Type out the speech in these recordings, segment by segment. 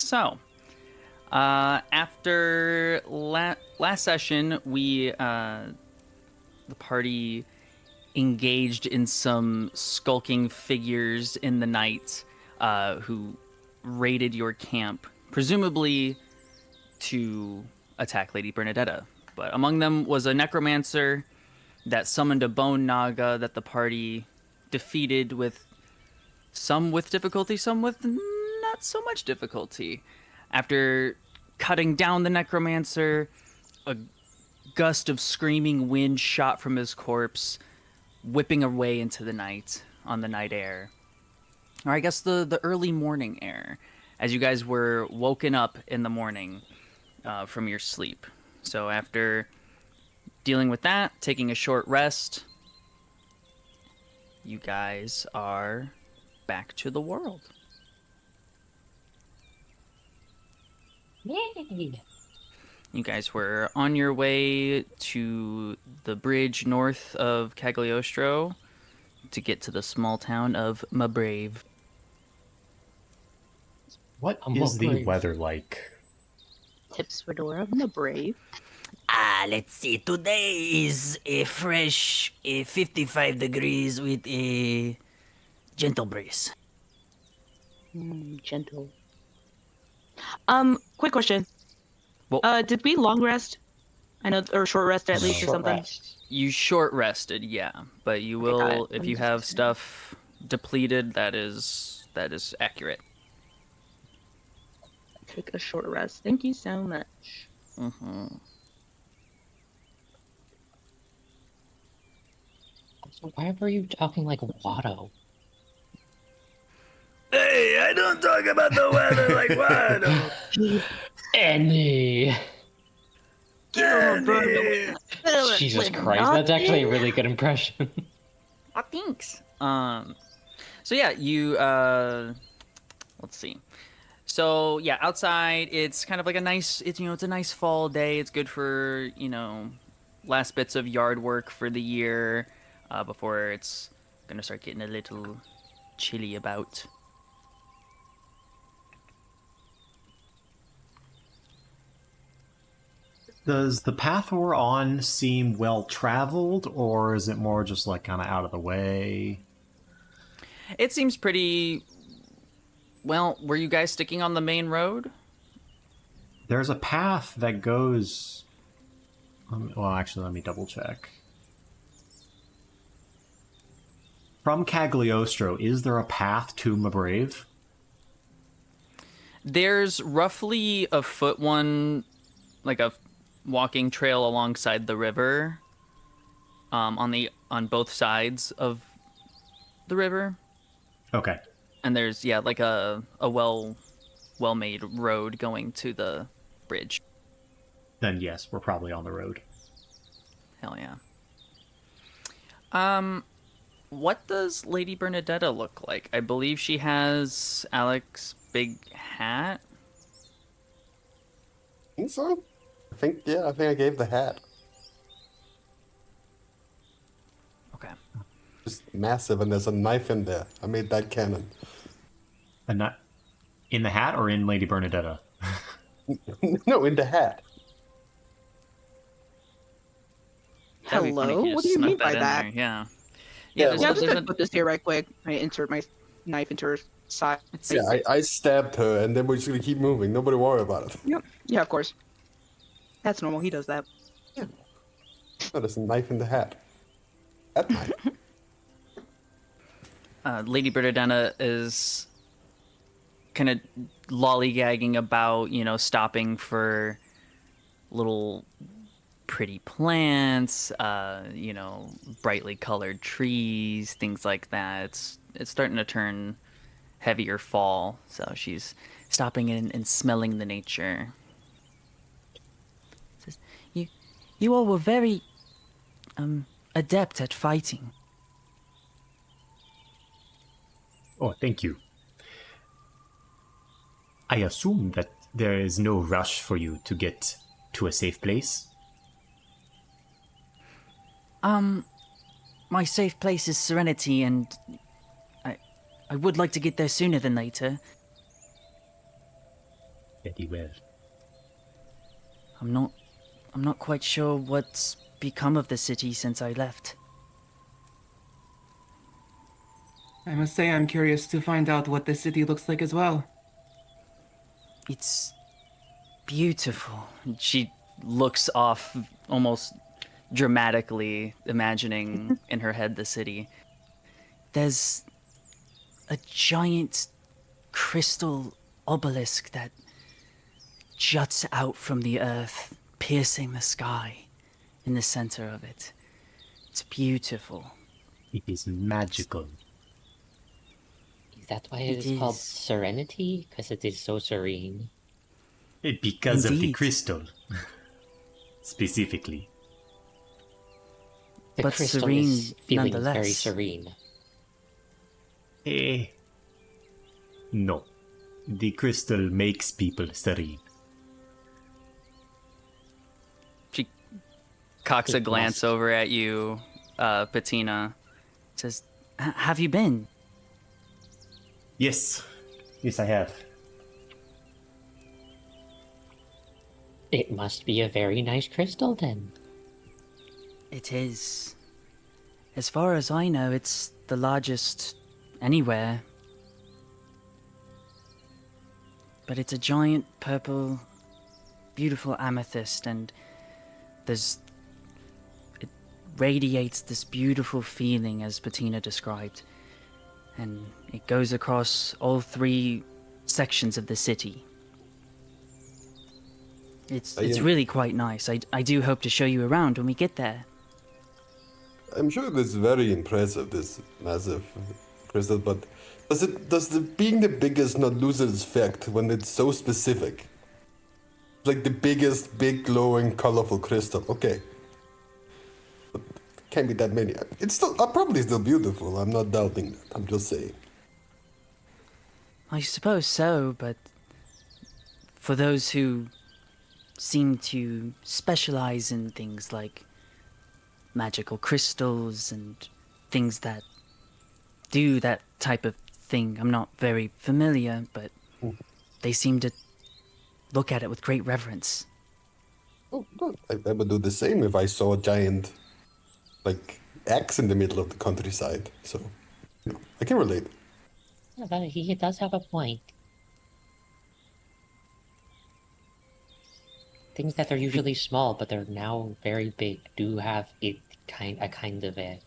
So, after last session, the party engaged in some skulking figures in the night who raided your camp, presumably to attack Lady Bernadetta. But among them was a necromancer that summoned a bone naga that the party defeated some with difficulty, some with not so much difficulty. After cutting down the necromancer, a gust of screaming wind shot from his corpse, whipping away into the night on the night air. Or I guess the early morning air, as you guys were woken up in the morning from your sleep. So after dealing with that, taking a short rest, you guys are back to the world. Yay! You guys were on your way to the bridge north of Cagliostro to get to the small town of Mabrave. What is the weather like? Tips Fedora, I'm the brave. Let's see. Today is a fresh 55 degrees with a gentle breeze. Gentle. Quick question. Well, Did we long rest? I know, or short rest at least, or something. Rest. you short rested, yeah, but you will got it. if I'm you just have concerned. stuff depleted. That is accurate. Took a short rest. Thank you so much. Mm-hmm. So why were you talking like Watto? Hey, I don't talk about the weather like what? Annie! Annie! Jesus Christ, that's actually a really good impression. Oh, thanks. So yeah, you let's see. So yeah, outside it's kind of like it's a nice fall day. It's good for, last bits of yard work for the year before it's gonna start getting a little chilly about. Does the path we're on seem well traveled, or is it more just like kind of out of the way? It seems pretty well. Were you guys sticking on the main road? There's a path that goes. Well, actually, let me double check. From Cagliostro, is there a path to Mabrave? There's roughly a foot one, like a walking trail alongside the river, on both sides of the river, Okay. and there's like a well-made road going to the bridge. Then yes, we're probably on the road. Hell yeah. What does Lady Bernadetta look like? I believe she has Alex's big hat. Think so? I think I gave the hat. Okay. Just massive, and there's a knife in there. I made that canon. And not in the hat or in Lady Bernadetta? No, in the hat. That'd be funny if Hello? you What just do you mean snuck by in that? there, Yeah. Yeah, There's, Yeah, I'm there's just gonna a- put this here right quick. I insert my knife into her side. it's- Yeah, I stabbed her, and then we're just gonna keep moving. Nobody worry about it. Yep. Yeah, of course. That's normal. He does that. Oh, there's a knife in the hat. That knife. Lady Bernadetta is kind of lollygagging about, stopping for little pretty plants, brightly colored trees, things like that. It's starting to turn heavier fall, so she's stopping and smelling the nature. Says, you all were very adept at fighting. Oh, thank you. I assume that there is no rush for you to get to a safe place. My safe place is Serenity, and I would like to get there sooner than later. Very well. I'm not quite sure what's become of the city since I left. I must say I'm curious to find out what the city looks like as well. It's beautiful. She looks off almost dramatically, imagining in her head the city. There's a giant crystal obelisk that juts out from the earth, piercing the sky in the center of it. It's beautiful. It is magical. Is that why It it is called is. Serenity? Because it is so serene. Because of the Indeed. crystal. Specifically. The But crystal serene is feeling very nonetheless. serene. No. The crystal makes people serene. She cocks a It glance must. over at you, Patina. Says, have you been? Yes. Yes, I have. It must be a very nice crystal then. It is. As far as I know, it's the largest anywhere. But it's a giant purple, beautiful amethyst, and it radiates this beautiful feeling as Patina described. And it goes across all 3 sections of the city. It's really quite nice. I do hope to show you around when we get there. I'm sure this is very impressive, this massive crystal, but does the being the biggest not lose its effect when it's so specific? Like the biggest, big, glowing, colorful crystal. Okay. But can't be that many. It's still probably still beautiful. I'm not doubting that. I'm just saying. I suppose so, but for those who seem to specialize in things like magical crystals and things that do that type of thing, I'm not very familiar, but they seem to look at it with great reverence. Oh, no, I would do the same if I saw a giant, like, axe in the middle of the countryside. So, I can relate. Yeah, but he does have a point. Things that are usually small, but they're now very big, do have a kind of a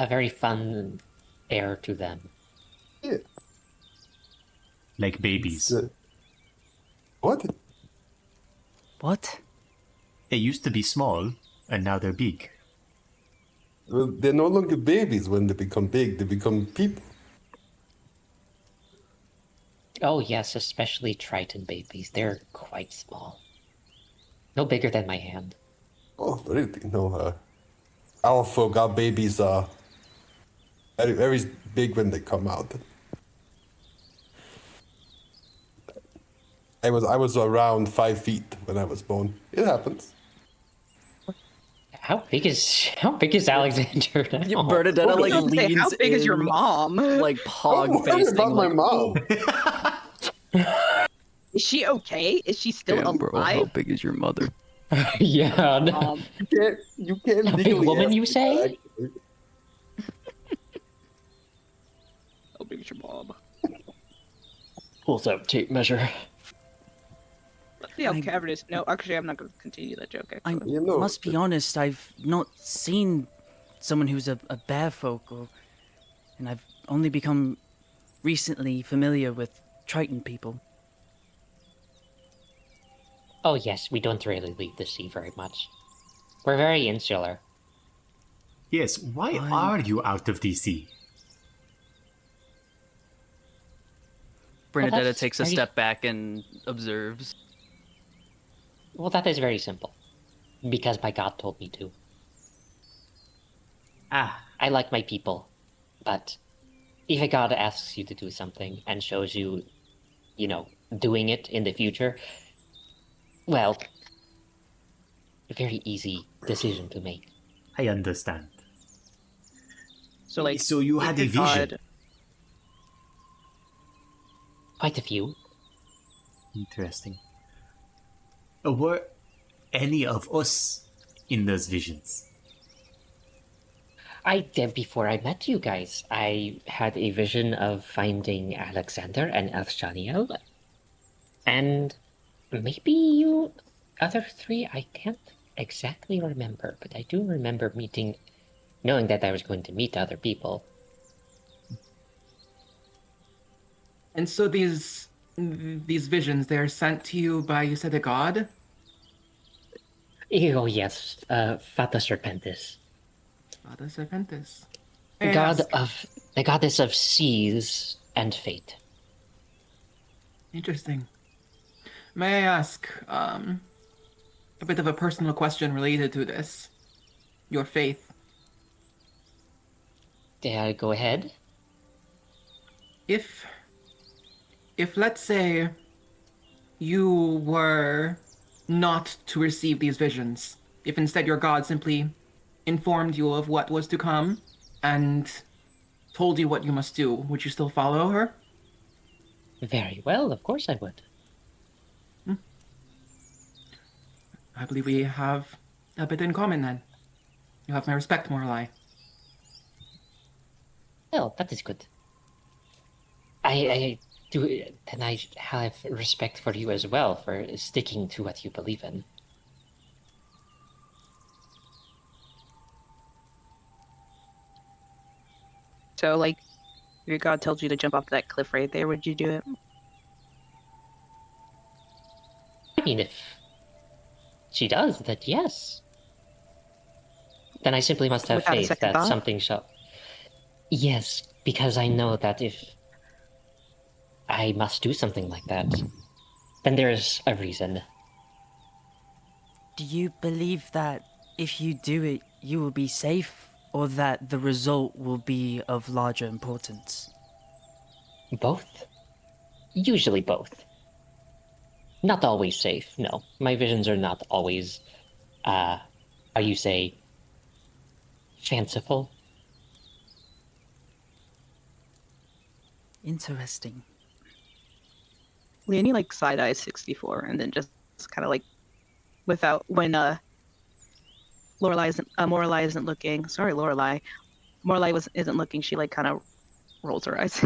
very fun air to them. Yeah. Like babies. What? What? They used to be small, and now they're big. Well, they're no longer babies when they become big. They become people. Oh yes, especially Triton babies. They're quite small. No bigger than my hand. Oh, really? No, our folk, our babies are very, very big when they come out. I was around 5 feet when I was born. It happens. How big is Alexander now? Bernadetta like I was gonna say, leans how big is your in, mom? like Don't pog worry facing. about my Like, mom. Is she okay? Is she still alive? big is your mother? Yeah. No. You can't A big legally woman, ask you me say? that, actually. How big is your mom? Pulls out tape measure. Let's see how cavernous. No, actually, I'm not going to continue that joke. I Actually. You know, must be honest, I've not seen someone who's a bear folk, and I've only become recently familiar with Triton people. Oh yes, we don't really leave the sea very much. We're very insular. Yes, why are you out of DC? Bernadetta that's takes a very- step back and observes. Well, that is very simple. Because my god told me to. I like my people, but if a god asks you to do something and shows you, doing it in the future, well, a very easy decision to make. I understand. So, like, So you if had a your vision. god- Quite a few. Interesting. Were any of us in those visions? I did before I met you guys. I had a vision of finding Alexander and Elshaniel. And maybe you other three, I can't exactly remember, but I do remember knowing that I was going to meet other people. And so these visions, they're sent to you by, you said, a god? Oh yes, Fata Serpentis. Fata Serpentis. The goddess of seas and fate. Interesting. May I ask, a bit of a personal question related to this? Your faith. Go ahead. If let's say you were not to receive these visions, if instead your god simply informed you of what was to come and told you what you must do, would you still follow her? Very well, of course I would. I believe we have a bit in common then. You have my respect, Morlai. Well, that is good. I do, and I have respect for you as well for sticking to what you believe in. So, like, if your god tells you to jump off that cliff right there, would you do it? I mean, if she does, then yes. Then I simply must have Without a faith second that thought? something shall... Yes, because I know that if I must do something like that, then there is a reason. Do you believe that if you do it, you will be safe, or that the result will be of larger importance? Both? Usually both. Not always safe, no. My visions are not always, how you say, fanciful. Interesting. Leonie, like, side-eyes 64, and then just kind of, like, without, when, Morlai isn't looking, sorry, Lorelai. Morlai isn't looking, she, like, kind of rolls her eyes.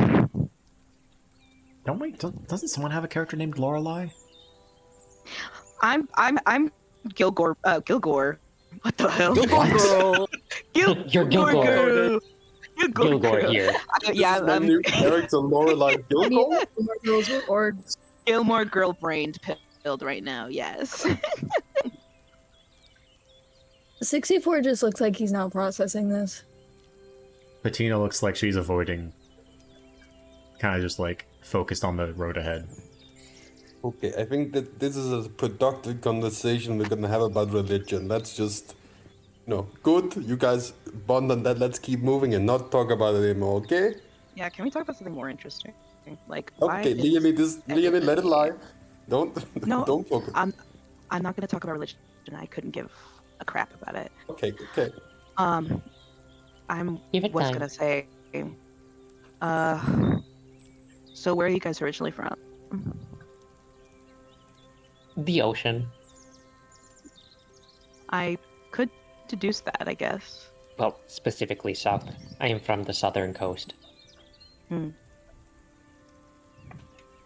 Doesn't someone have a character named Lorelai? I'm Gilgore. What the hell? What? You're Gilgore. Girl. Gilgore here. Yeah, My new character, Lorelai Gilmore. Girls were orgs. Gilmore girl-brained pilled right now. Yes. 64 just looks like he's not processing this. Bettina looks like she's avoiding. Kind of just like focused on the road ahead. Okay, I think that this is a productive conversation we're gonna have about religion. That's just, good. You guys bond on that. Let's keep moving and not talk about it anymore, okay? Yeah. Can we talk about something more interesting? Like, Okay, Leonie, let it lie. Don't focus. I'm not gonna talk about religion. I couldn't give a crap about it. Okay. Gonna say, so where are you guys originally from? The ocean. I could deduce that, I guess. Well, specifically south. I am from the southern coast.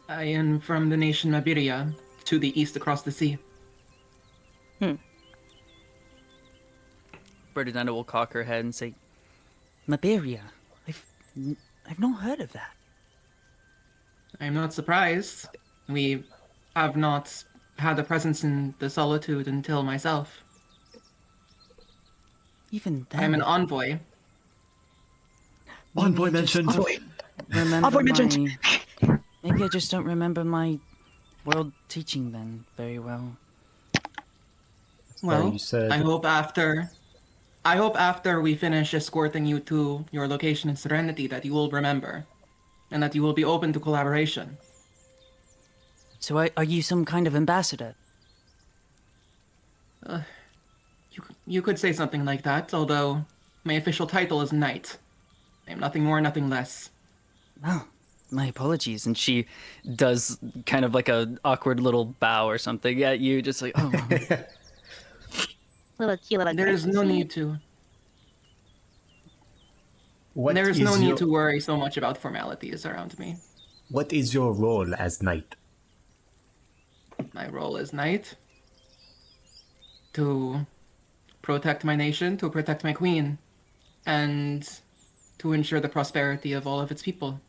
I am from the nation Mabiria, to the east across the sea. Bernardina will cock her head and say, Mabiria? I've not heard of that. I'm not surprised. We have not had a presence in the solitude until myself. Even then, I'm an envoy. Envoy mentioned. Envoy mentioned. Maybe I just don't remember my world teaching then very well. Well, you said... I hope after we finish escorting you to your location in Serenity that you will remember, and that you will be open to collaboration. So are you some kind of ambassador? You could say something like that, although my official title is Knight. I am nothing more, nothing less. Oh, My apologies. And she does kind of like a awkward little bow or something at you, just like, oh. There is no need to. What There is is no need your- to worry so much about formalities around me. What is your role as knight? My role as knight to protect my nation, to protect my queen, and to ensure the prosperity of all of its people.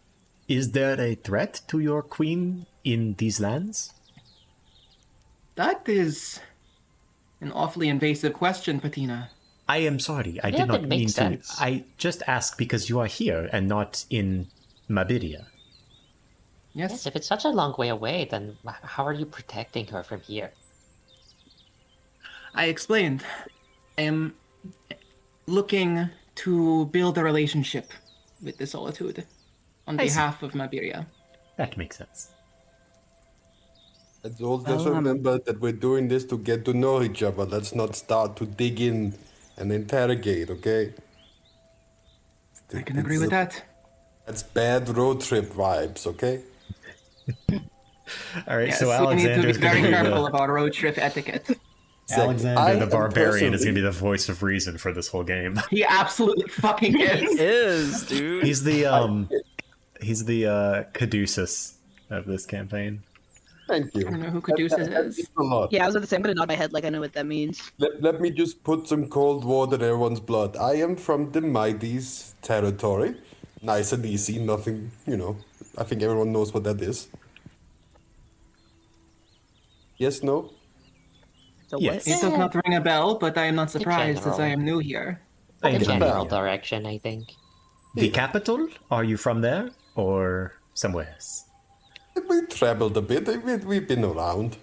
Is there a threat to your queen in these lands? That is an awfully invasive question, Patina. I am sorry. I Yeah, did not that mean makes sense. to. I just asked because you are here and not in Mabiria. Yes, If it's such a long way away, then how are you protecting her from here? I explained. I am looking to build a relationship with the Solitude on I see. behalf of Mabiria. That makes sense. Let's all just remember that we're doing this to get to know each other. Let's not start to dig in and interrogate, okay? I can agree with that. That's bad road trip vibes, okay? All right, Yes, so we need to be Alexander's going very to be careful the, about road trip etiquette. Alexander I the am Barbarian is personally- going to be the voice of reason for this whole game. He absolutely fucking is. Is, dude. He's the Caduceus of this campaign. Thank you. I don't know who Caduceus is. Means a lot. Yeah, I was going to say, I'm going to nod my head like I know what that means. Let me just put some cold water in everyone's blood. I am from the Mighty's territory. Nice and easy, nothing, I think everyone knows what that is. Yes, no? So Yes. It does not ring a bell, but I am not surprised as I general. am new here. I The am from general there. direction, I think. The capital? Are you from there or somewhere else? We traveled a bit. We've been around.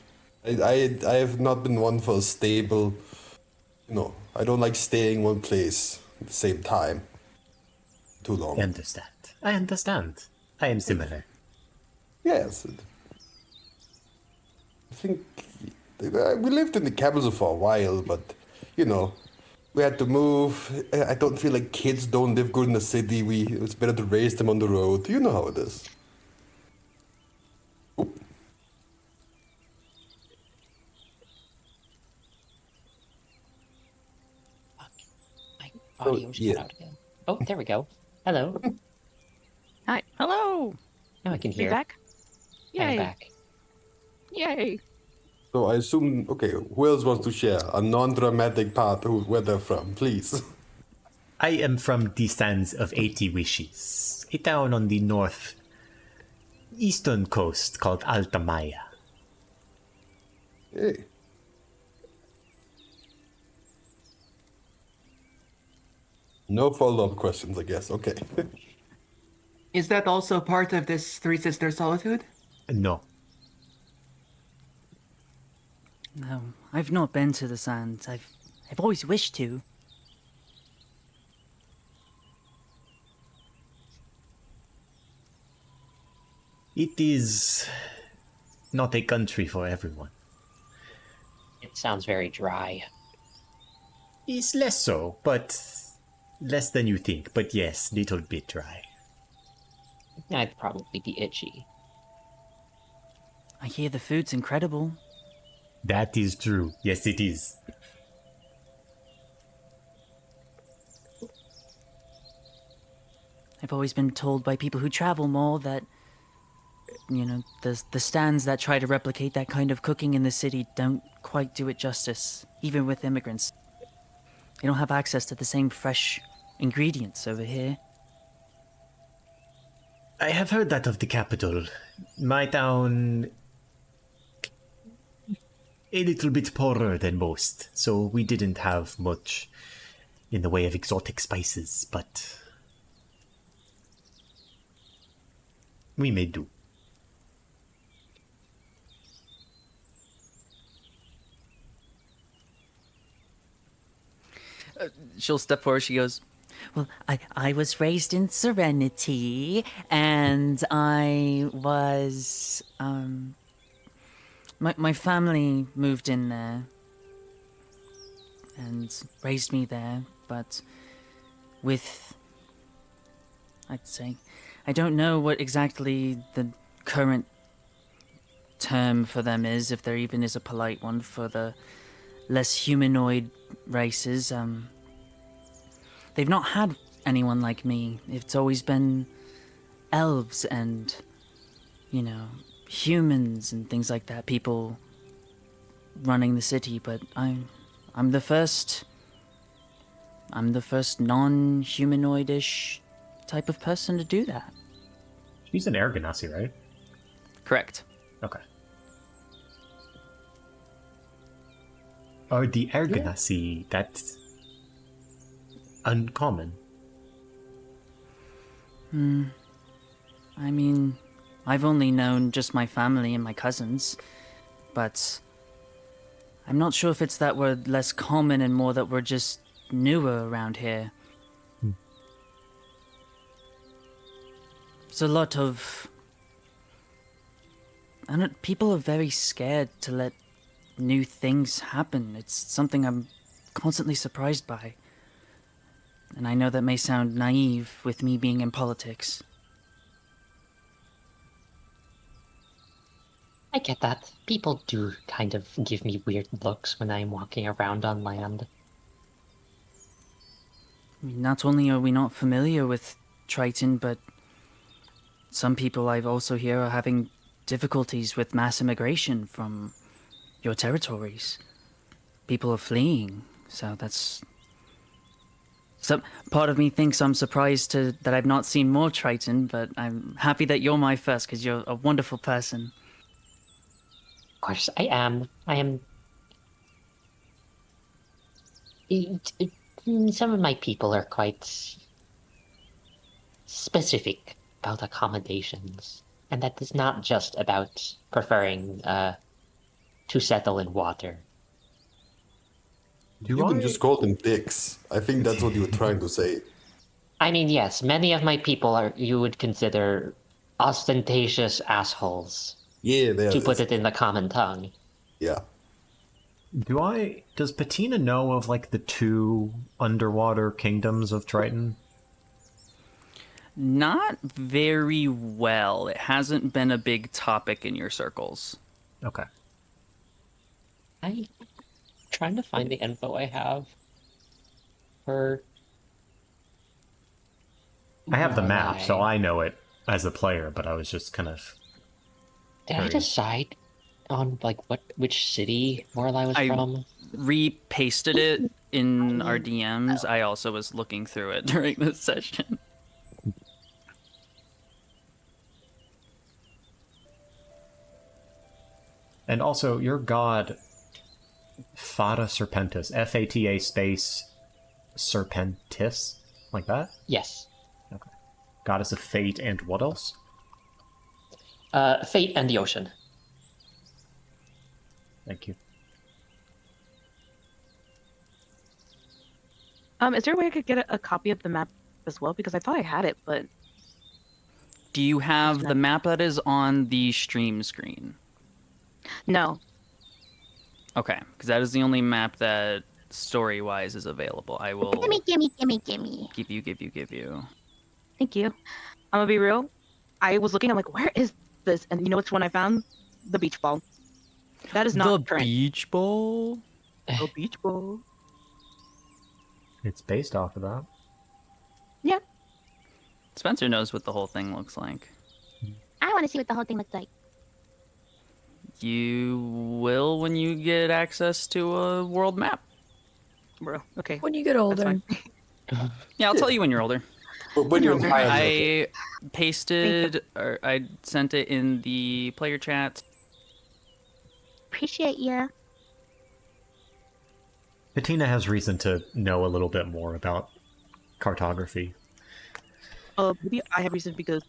I have not been one for a stable. I don't like staying one place at the same time too long. I understand. I am similar. Yes. I think we lived in the capital for a while, but we had to move. I don't feel like kids don't live good in the city. It's better to raise them on the road. You know how it is. My audio shut yeah. out again. Oh, there we go. Hello. Hi. Hello. Now I can You hear. back? I'm Yay. back. Yay. So I assume, okay, who else wants to share a non-dramatic part of where they're from, please? I am from the Sands of 80 Wishes, a town on the north eastern coast called Altamaya. Hey. No follow-up questions, I guess. Okay. Is that also part of this Three Sisters Solitude? No. No, I've not been to the sands. I've always wished to. It is not a country for everyone. It sounds very dry. It's less so, but less than you think. But yes, little bit dry. I'd probably be itchy. I hear the food's incredible. That is true. Yes, it is. I've always been told by people who travel more that, the stands that try to replicate that kind of cooking in the city don't quite do it justice, even with immigrants. They don't have access to the same fresh ingredients over here. I have heard that of the capital. My town, a little bit poorer than most, so we didn't have much in the way of exotic spices, but we may do. She'll step forward. She goes, Well, I was raised in Serenity, and I was, my family moved in there and raised me there, but with, I'd I don't know what exactly the current term for them is, if there even is a polite one for the less humanoid races. They've not had anyone like me. It's always been elves and, you know, humans and things like that. People running the city, but I'm the first. I'm the first non-humanoid-ish type of person to do that. She's an air ganassi, right? Correct. Okay. Are the air ganassi that uncommon? I mean, I've only known just my family and my cousins, but I'm not sure if it's that we're less common and more that we're just newer around here. There's a lot of... I don't, people are very scared to let new things happen. It's something I'm constantly surprised by. And I know that may sound naive with me being in politics. I get that. People do kind of give me weird looks when I'm walking around on land. I mean, not only are we not familiar with Triton, but some people I've also hear are having difficulties with mass immigration from your territories. People are fleeing, so that's... Some part of me thinks I'm surprised that I've not seen more Triton, but I'm happy that you're my first, because you're a wonderful person. Of course, I am. Some of my people are quite specific about accommodations, and that is not just about preferring to settle in water. You can just call them dicks. I think that's what you were trying to say. I mean, yes, many of my people are you would consider ostentatious assholes, Yeah, there to it put is. it in the common tongue. Yeah. Does Patina know of like the two underwater kingdoms of Triton? Not very well. It hasn't been a big topic in your circles. Okay. I'm trying to find the info I have for. I have the map, so Morlai. I know it as a player, but I was just kind of... Did I decide on like which city Morlai was I from? Re-pasted it in our DMs. I also was looking through it during this session. And also, your god, Fata Serpentis, Fata space Serpentis, like that? Yes. Okay. Goddess of fate and what else? Fate and the ocean. Thank you. Is there a way I could get a copy of the map as well? Because I thought I had it, but Do you have the map that is on the stream screen? no. Okay, because that is the only map that story-wise is available. I will Gimme. give you. Thank you. I'm gonna be real. I was looking. I'm like, where is this? And you know which one I found? The beach ball. That is not The current. beach bowl? The beach ball. It's based off of that. Yeah. Spencer knows what the whole thing looks like. I want to see what the whole thing looks like. You will when you get access to a world map. Bro. Okay. When you get That's older. fine. Yeah, I'll tell you when you're older. But when you're high, I pasted, or I sent it in the player chat. Appreciate ya. Patina has reason to know a little bit more about cartography. Maybe I have reason because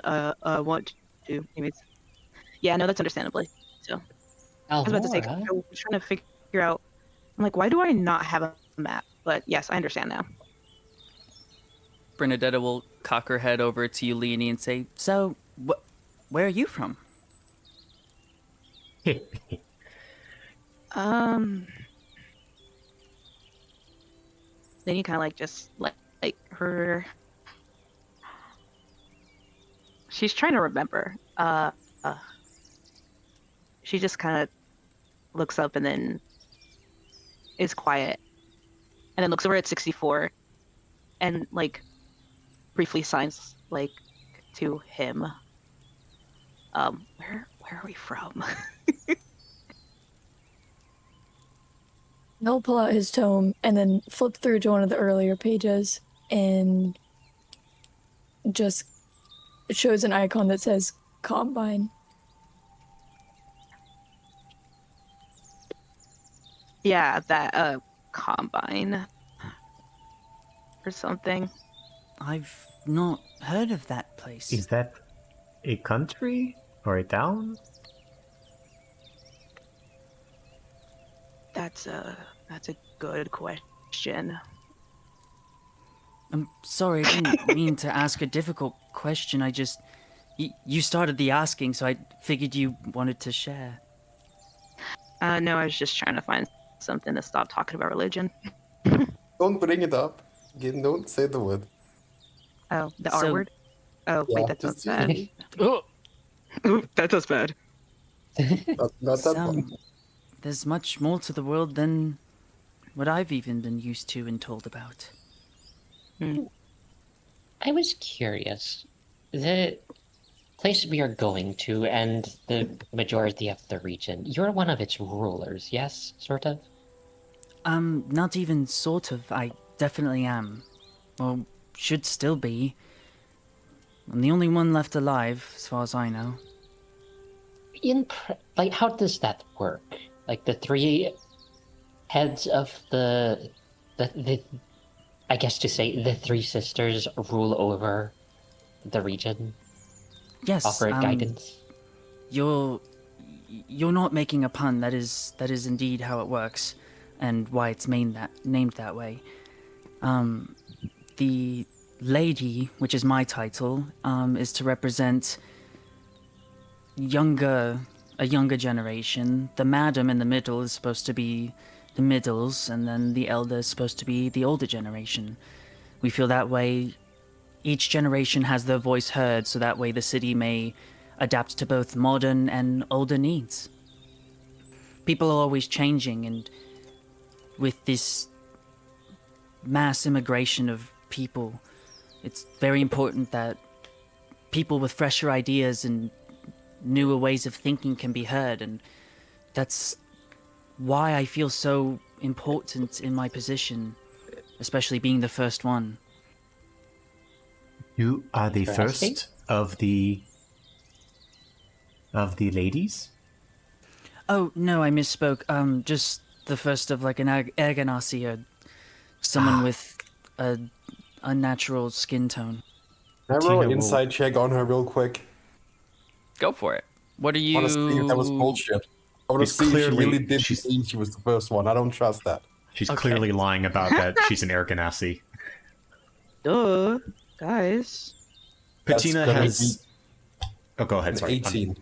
I want to. Anyways. Yeah, no, that's understandably. So I was about to say, I was trying to figure out. I'm like, why do I not have a map? But yes, I understand now. Bernadetta will cock her head over to you, Leonie, and say, "So, where are you from?" Then you kind of like just like her. she's trying to remember. She just kind of looks up and then is quiet, and then looks over at 64, and like briefly signs like to him. Where are we from? He'll pull out his tome and then flip through to one of the earlier pages and just shows an icon that says Combine. Yeah, that Combine or something. I've not heard of that place. Is that a country or a town? That's a good question. I'm sorry, I didn't mean to ask a difficult question. I just... You started the asking, so I figured you wanted to share. No, I was just trying to find something to stop talking about religion. Don't bring it up. Again, don't say the word. Oh, the R word? Oh, Yeah, wait, that sounds just- bad. Oh! Ooh, that does bad. Not that one. There's much more to the world than what I've even been used to and told about. I was curious. The place we are going to and the majority of the region, you're one of its rulers, yes? Sort of? Not even sort of. I definitely am. Or should still be. I'm the only one left alive, as far as I know. Like, how does that work? Like, the three heads of the I guess to say, the three sisters rule over the region? Yes, Offer guidance? You're not making a pun. That is indeed how it works, and why it's named that way. The lady, which is my title, is to represent a younger generation. The madam in the middle is supposed to be the middles, and then the elder is supposed to be the older generation. We feel that way each generation has their voice heard, so that way the city may adapt to both modern and older needs. People are always changing, and with this mass immigration of people, it's very important that people with fresher ideas and newer ways of thinking can be heard, and that's why I feel so important in my position, especially being the first one. You are the Interesting. first of the ladies? Oh, no, I misspoke. Just the first of like an Erganasi, or someone with a unnatural skin tone. Can I roll Tina an will- inside check on her real quick? Go for it. What are I you? want to see if that was bullshit. I want to She's see if she clearly- really did she's- believe she was the first one. I don't trust that. She's Okay. clearly lying about that. She's an Erganassi. Duh, guys. That's Patina gonna has... Oh, go ahead, An sorry. 18.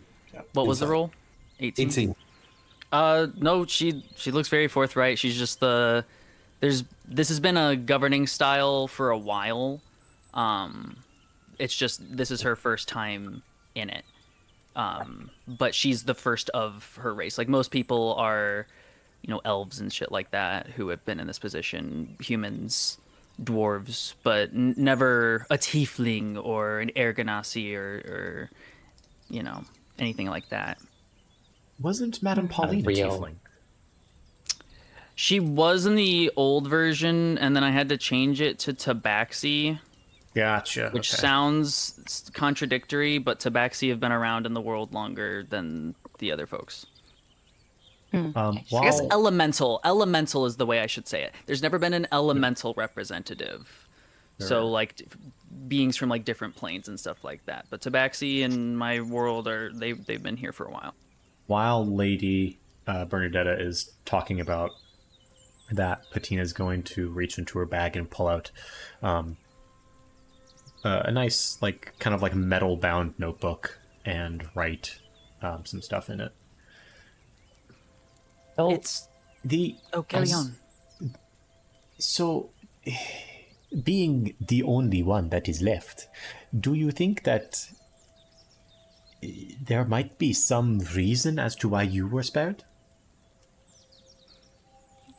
What was the Inside. roll? 18. 18. No, she looks very forthright. She's just this has been a governing style for a while. It's just this is her first time in it. But she's the first of her race. Like most people are, elves and shit like that who have been in this position, humans, dwarves, but never a tiefling or an Erganasi or anything like that. Wasn't Madame Pauline a real. tiefling? She was in the old version, and then I had to change it to Tabaxi, Gotcha. which okay. sounds contradictory, but Tabaxi have been around in the world longer than the other folks. I guess While, elemental is the way I should say it. There's never been an elemental representative. So like beings from like different planes and stuff like that. But Tabaxi in my world they've been here for a while. while Lady Bernadetta is talking about that, Patina's going to reach into her bag and pull out a nice, like, kind of like metal-bound notebook and write some stuff in it. So, It's... The Oh, carry as- on. So, being the only one that is left, do you think that there might be some reason as to why you were spared?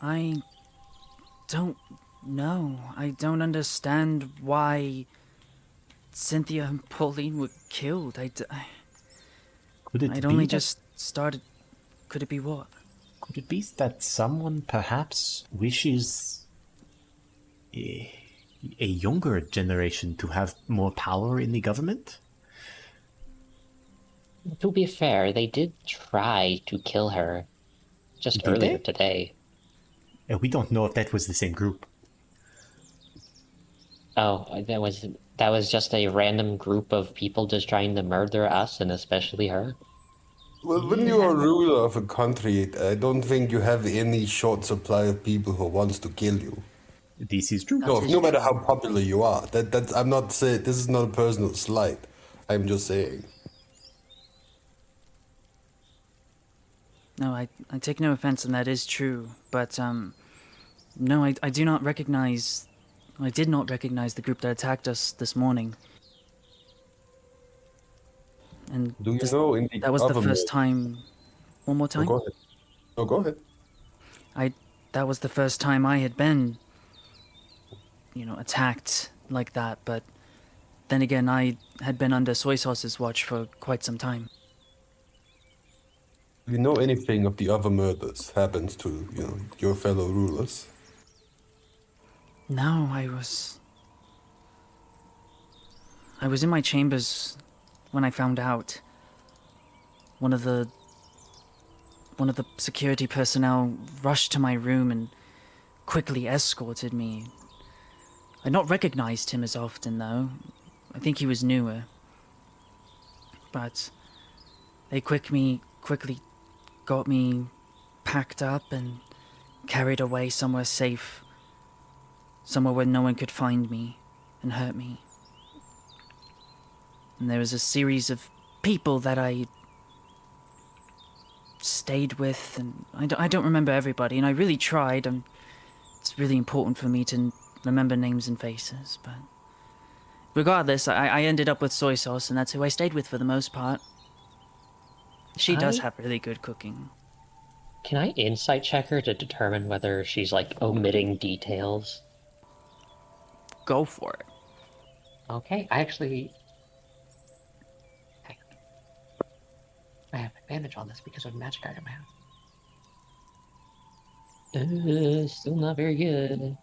I don't know. I don't understand why Cynthia and Pauline were killed. Could it I'd be only that- just started. Could it be what? Could it be that someone perhaps wishes a younger generation to have more power in the government? To be fair, they did try to kill her just Did earlier they? today. We don't know if that was the same group. Oh, that was just a random group of people just trying to murder us, and especially her. Well, when you are ruler of a country, I don't think you have any short supply of people who wants to kill you. This is true. No, That is no matter true. how popular you are. That's I'm not saying this is not a personal slight. I'm just saying. No, I take no offense, and that is true. But no, I do not recognize. I did not recognize the group that attacked us this morning. And Do you know in the that was the other first mode- time. One more Oh, time. go ahead. No, go ahead. That was the first time I had been, attacked like that. But then again, I had been under Soy Sauce's watch for quite some time. Do you know anything of the other murders happens to, your fellow rulers? No, I was in my chambers when I found out. One of the security personnel rushed to my room and quickly escorted me. I'd not recognized him as often, though. I think he was newer. But they quickly got me packed up and carried away somewhere safe. Somewhere where no one could find me and hurt me. And there was a series of people that I stayed with, and I don't remember everybody, and I really tried. It's really important for me to remember names and faces, but regardless, I ended up with Soy Sauce, and that's who I stayed with for the most part. She does have really good cooking. Can I insight check her to determine whether she's like omitting details? Go for it. Okay, I have advantage on this because of a magic item I have. Still not very good.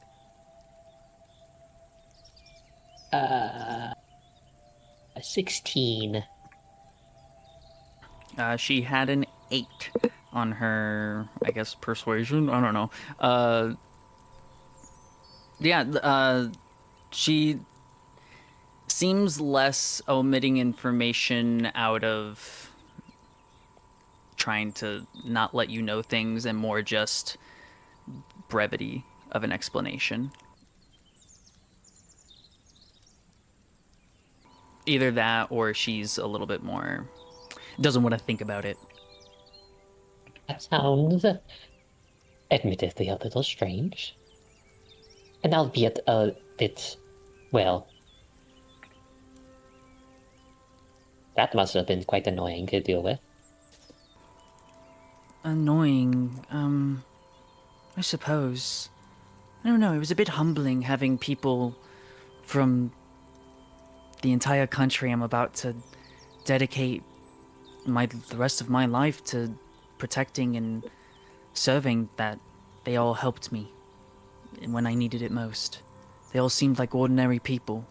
16. She had an 8 on her, I guess, persuasion. I don't know. She seems less omitting information out of trying to not let you know things and more just brevity of an explanation. Either that or she's a little bit more doesn't want to think about it. That sounds admittedly a little strange. And albeit a bit, well, that must have been quite annoying to deal with. Annoying, I suppose. I don't know, it was a bit humbling having people from the entire country I'm about to dedicate the rest of my life to protecting and serving, that they all helped me when I needed it most. They all seemed like ordinary people.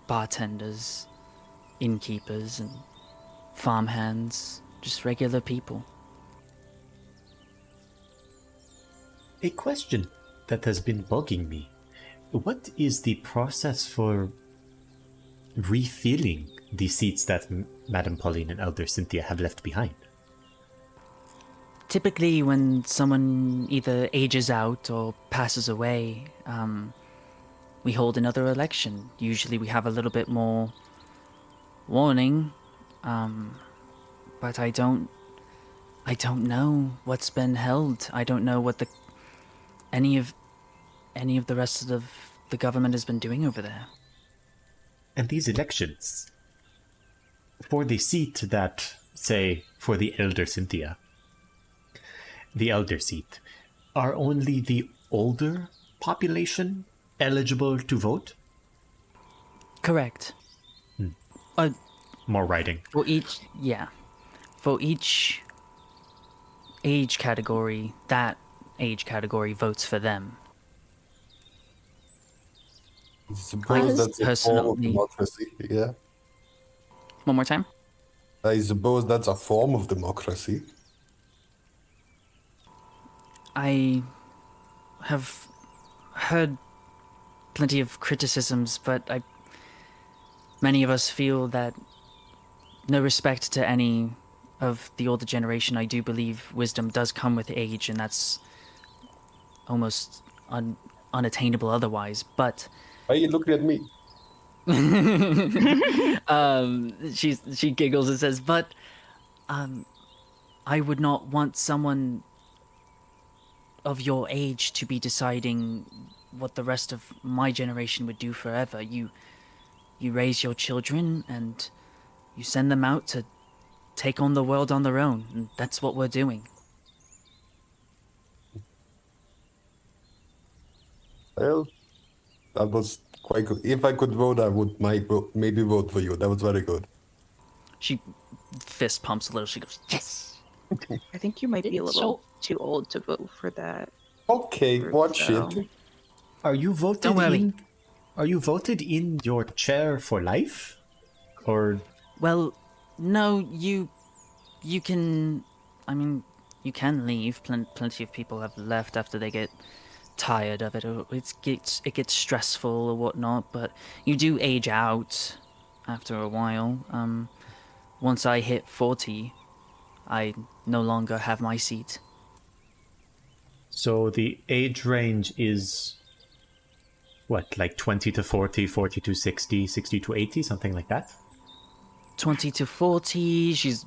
Bartenders, innkeepers, and farmhands. Just regular people. A question that has been bugging me. What is the process for refilling the seats that Madame Pauline and Elder Cynthia have left behind? Typically, when someone either ages out or passes away, we hold another election. Usually we have a little bit more warning, but I don't know what's been held. I don't know what any of the rest of the government has been doing over there. And these elections, for the seat that, say, for the Elder Cynthia, the Elder seat, are only the older population eligible to vote? Correct. More writing. For each age category, that age category votes for them. I suppose that's a form of personally- democracy, yeah? One more time? I suppose that's a form of democracy. I have heard plenty of criticisms, but many of us feel that no respect to any of the older generation. I do believe wisdom does come with age, and that's almost unattainable otherwise. But Why are you looking at me? she giggles and says, "But I would not want someone of your age to be deciding what the rest of my generation would do forever. You raise your children and you send them out to take on the world on their own, and that's what we're doing." Well, that was quite good. If I could vote, I would maybe vote for you. That was very good. She fist pumps a little. She goes, "Yes." I think you might be a little too old to vote for that. Okay, group, watch so- it. Are you voted Don't worry. in? Are you voted in your chair for life, or Well, no, you can. I mean, you can leave. Plenty of people have left after they get tired of it, or it gets stressful or whatnot. But you do age out after a while. Once I hit 40, I no longer have my seat. so the age range is what, like 20 to 40, 40 to 60, 60 to 80, something like that? 20 to 40, she's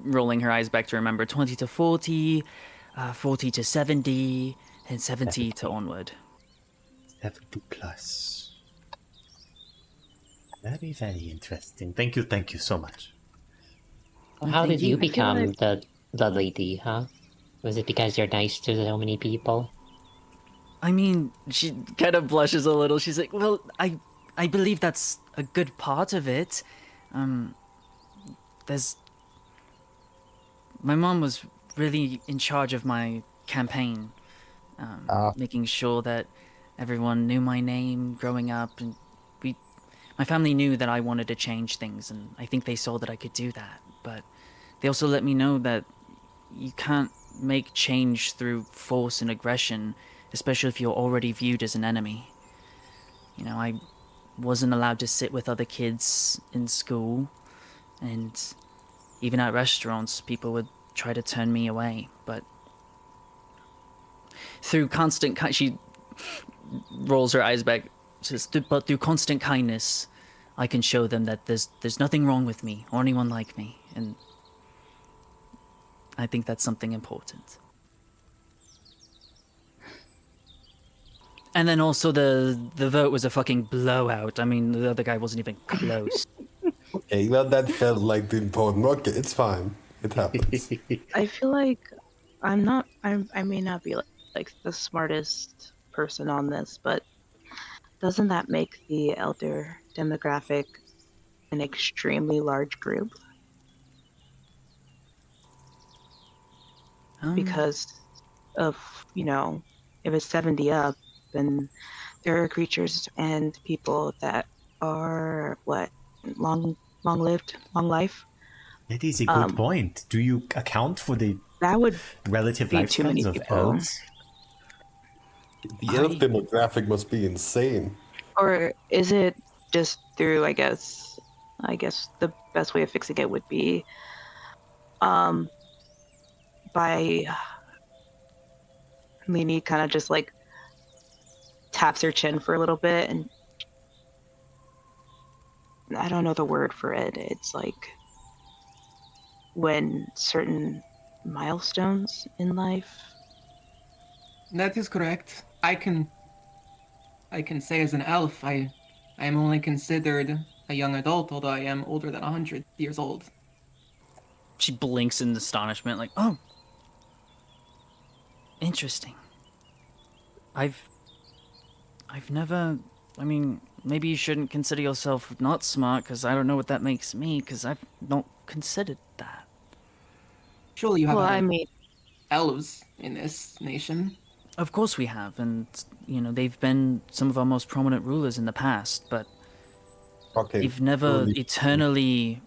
rolling her eyes back to remember. 20 to 40, 40 to 70, and 70 to onward. 70 plus. Very, very interesting. Thank you so much. How Thank did you you. become the lady, huh? Was it because you're nice to so many people? I mean, she kind of blushes a little. She's like, "Well, I believe that's a good part of it. There's... My mom was really in charge of my campaign, making sure that everyone knew my name growing up, and my family knew that I wanted to change things, and I think they saw that I could do that. But they also let me know that you can't make change through force and aggression, especially if you're already viewed as an enemy. You know, I wasn't allowed to sit with other kids in school, and even at restaurants, people would try to turn me away. But through constant... she rolls her eyes back, says, "But through constant kindness, I can show them that there's nothing wrong with me or anyone like me, and I think that's something important." And then also the vote was a fucking blowout. I mean, the other guy wasn't even close. Okay, well, that felt like the important. Okay, it's fine. It happens. I feel like I may not be like the smartest person on this, but doesn't that make the elder demographic an extremely large group? Because of, if it's 70 up, then there are creatures and people that are long life. That is a good point. Do you account for the That would relative be too many lifespans of people. elves? The elf demographic must be insane. Or is it just through, I guess the best way of fixing it would be by Lini kind of just like taps her chin for a little bit, and I don't know the word for it. It's like when certain milestones in life. That is correct. I can say as an elf, I am only considered a young adult, although I am older than 100 years old. She blinks in astonishment, like, oh, interesting. I've never. I mean, maybe you shouldn't consider yourself not smart, because I don't know what that makes me, because I've not considered that. Surely you have Well, other I mean, elves in this nation. Of course we have, and, they've been some of our most prominent rulers in the past, but Okay. they've never Holy- eternally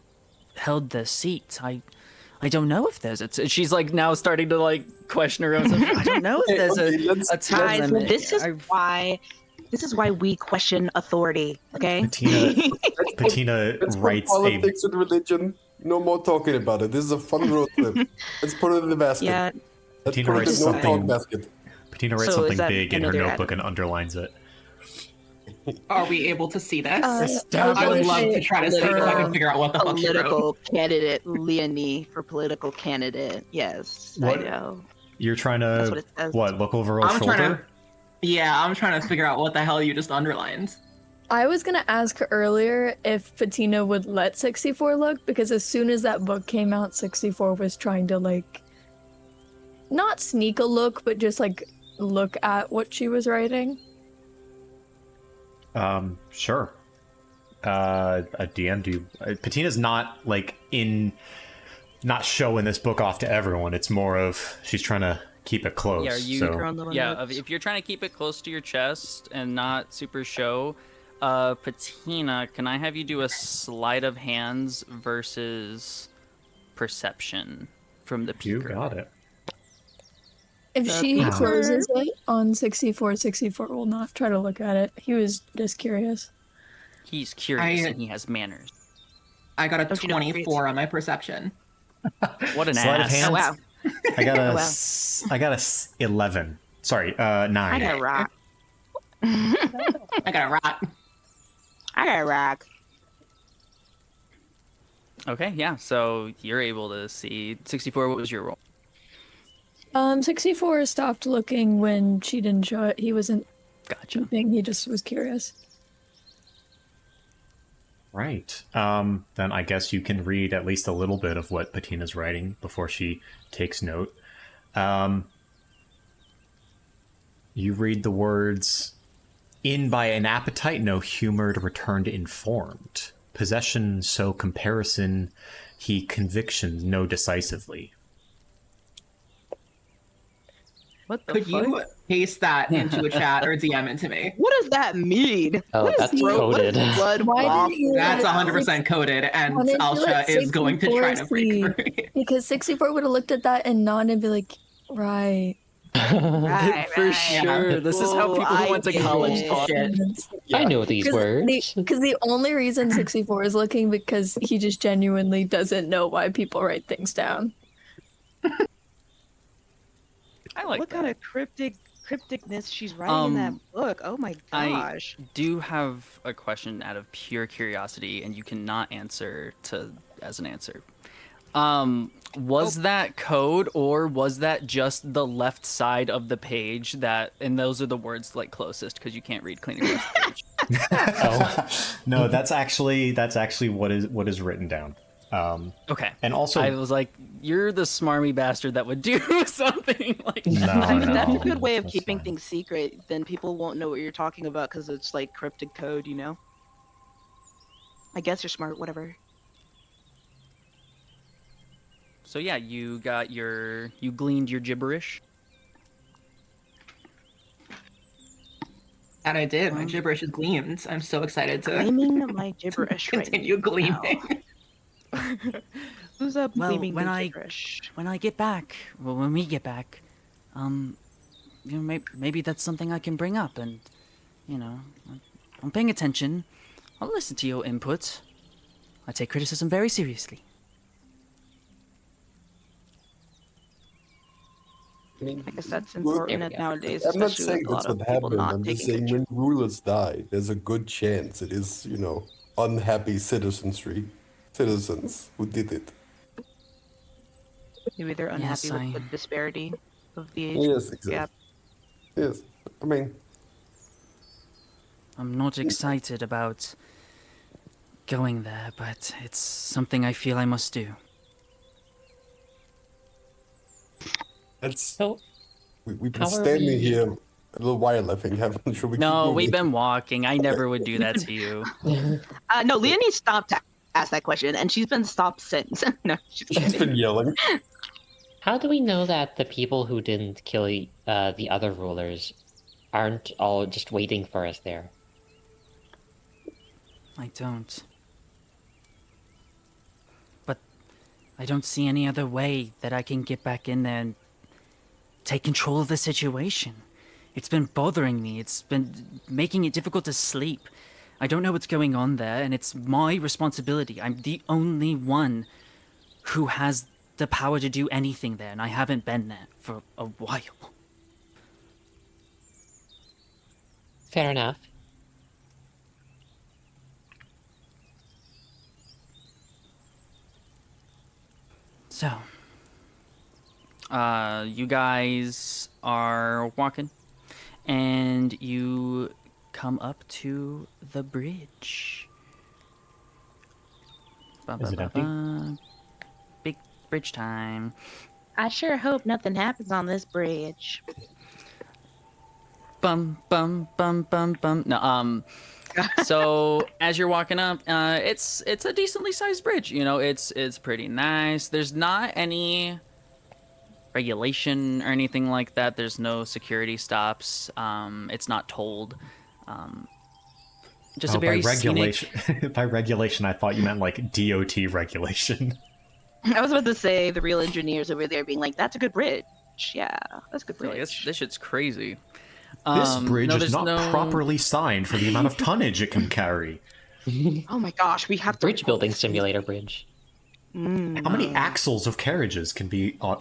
held their seat. I don't know if there's she's like now starting to like question her own self. I don't know if there's a time guys, limit. this is why we question authority. Okay. Patina writes politics and religion. No more talking about it. This is a fun road trip. Let's put it in the basket. Yeah. Let's Patina put it writes in the no-talk something. basket. Patina writes So is something that big in her another notebook item? and underlines it. Are we able to see this? I I would was love gonna to say try to see if I can figure out what the fuck she wrote. Political candidate Leonie for political candidate. Yes, What? I know. You're trying That's to what it says. look over her I'm shoulder? trying to. Yeah, I'm trying to figure out what the hell you just underlined. I was gonna ask earlier if Patina would let 64 look, because as soon as that book came out, 64 was trying to like not sneak a look, but just like look at what she was writing. Sure. A DM, Patina's not like not showing this book off to everyone. It's more of she's trying to keep it close. Yeah, you. So. Yeah, if you're trying to keep it close to your chest and not super show, Patina, can I have you do a sleight of hands versus perception from the peeker? You got it. If she peeker. closes it on 64, 64 will not try to look at it. He was just curious. He's curious and he has manners. I got a Don't you know 24 on my perception. What an Sleight of ass. hand? Oh wow. I got a Oh, wow. I got a 11. Sorry, 9. I got a rock. I got a rock. I got a rock. Okay, yeah. So you're able to see 64. What was your roll? 64 stopped looking when she didn't show it. He wasn't Gotcha. peeping, he just was curious. Right. Then I guess you can read at least a little bit of what Patina's writing before she takes note. You read the words, "In by an appetite no humored returned informed. Possession so comparison he conviction no decisively." What the Could fuck? you paste that into a chat or DM it to me? What does that mean? Oh, What is that's what is coded. blood Why walk? did you That's let 100% coded, and Why didn't you Alsha let is going to try to 64 break see? free. Because 64 would have looked at that and nodded and be like, right. Right, For right. sure. This is how Oh, people who went to I get college it. talk. I know these words. Because the only reason 64 is looking because he just genuinely doesn't know why people write things down. I like What that. kind of crypticness she's writing in that book? Oh my gosh. I do have a question out of pure curiosity, and you cannot answer as an answer. Was that code, or was that just the left side of the page and those are the words like closest because you can't read cleaning left page? No, that's actually what is written down. Okay. And also, I was like, you're the smarmy bastard that would do something like that. No, I mean, that's a no, good way of that's keeping fine. things secret. Then people won't know what you're talking about because it's like cryptic code, you know? I guess you're smart, whatever. So yeah, you gleaned your gibberish. And I did. My gibberish is gleamed. I'm so excited to Gleaming my gibberish right continue now. gleaming. Who's up Well, gleaming when the I- gibberish? When we get back, maybe that's something I can bring up, and I'm paying attention. I'll listen to your input. I take criticism very seriously. I mean, I guess that's we're- important There we go. nowadays, I'm not especially saying with a lot that's of what people happened. not I'm just taking saying pictures. when rulers die, there's a good chance it is, unhappy citizens who did it. Maybe they're unhappy Yes, with the disparity of the age Yes, exactly. gap. Yes. I mean, I'm not excited about going there, but it's something I feel I must do. That's So, we've been how are standing we- here a little while, I think. Haven't should we keep No, moving? we've been walking. I never would do that to you. No, Leonie stopped to ask that question, and she's been stopped since. No, she's She's kidding. been yelling. How do we know that the people who didn't kill the other rulers aren't all just waiting for us there? I don't. But I don't see any other way that I can get back in there and take control of the situation. It's been bothering me. It's been making it difficult to sleep. I don't know what's going on there, and it's my responsibility. I'm the only one who has the power to do anything there, and I haven't been there for a while. Fair enough. So, you guys are walking, and you come up to the bridge. Is it empty? Big bridge time. I sure hope nothing happens on this bridge. Bum bum bum bum bum. No, so as you're walking up, it's a decently sized bridge. You know, it's pretty nice. There's not any regulation or anything like that. There's no security stops. It's not tolled. Just a very by scenic. regulation. By regulation, I thought you meant like DOT regulation. I was about to say the real engineers over there being like, "That's a good bridge." Yeah, that's a good Really, bridge. this shit's crazy. This bridge no, is there's not no- properly signed for the amount of tonnage it can carry. Oh my gosh, we have to Bridge building simulator bridge. How many axles of carriages can be on?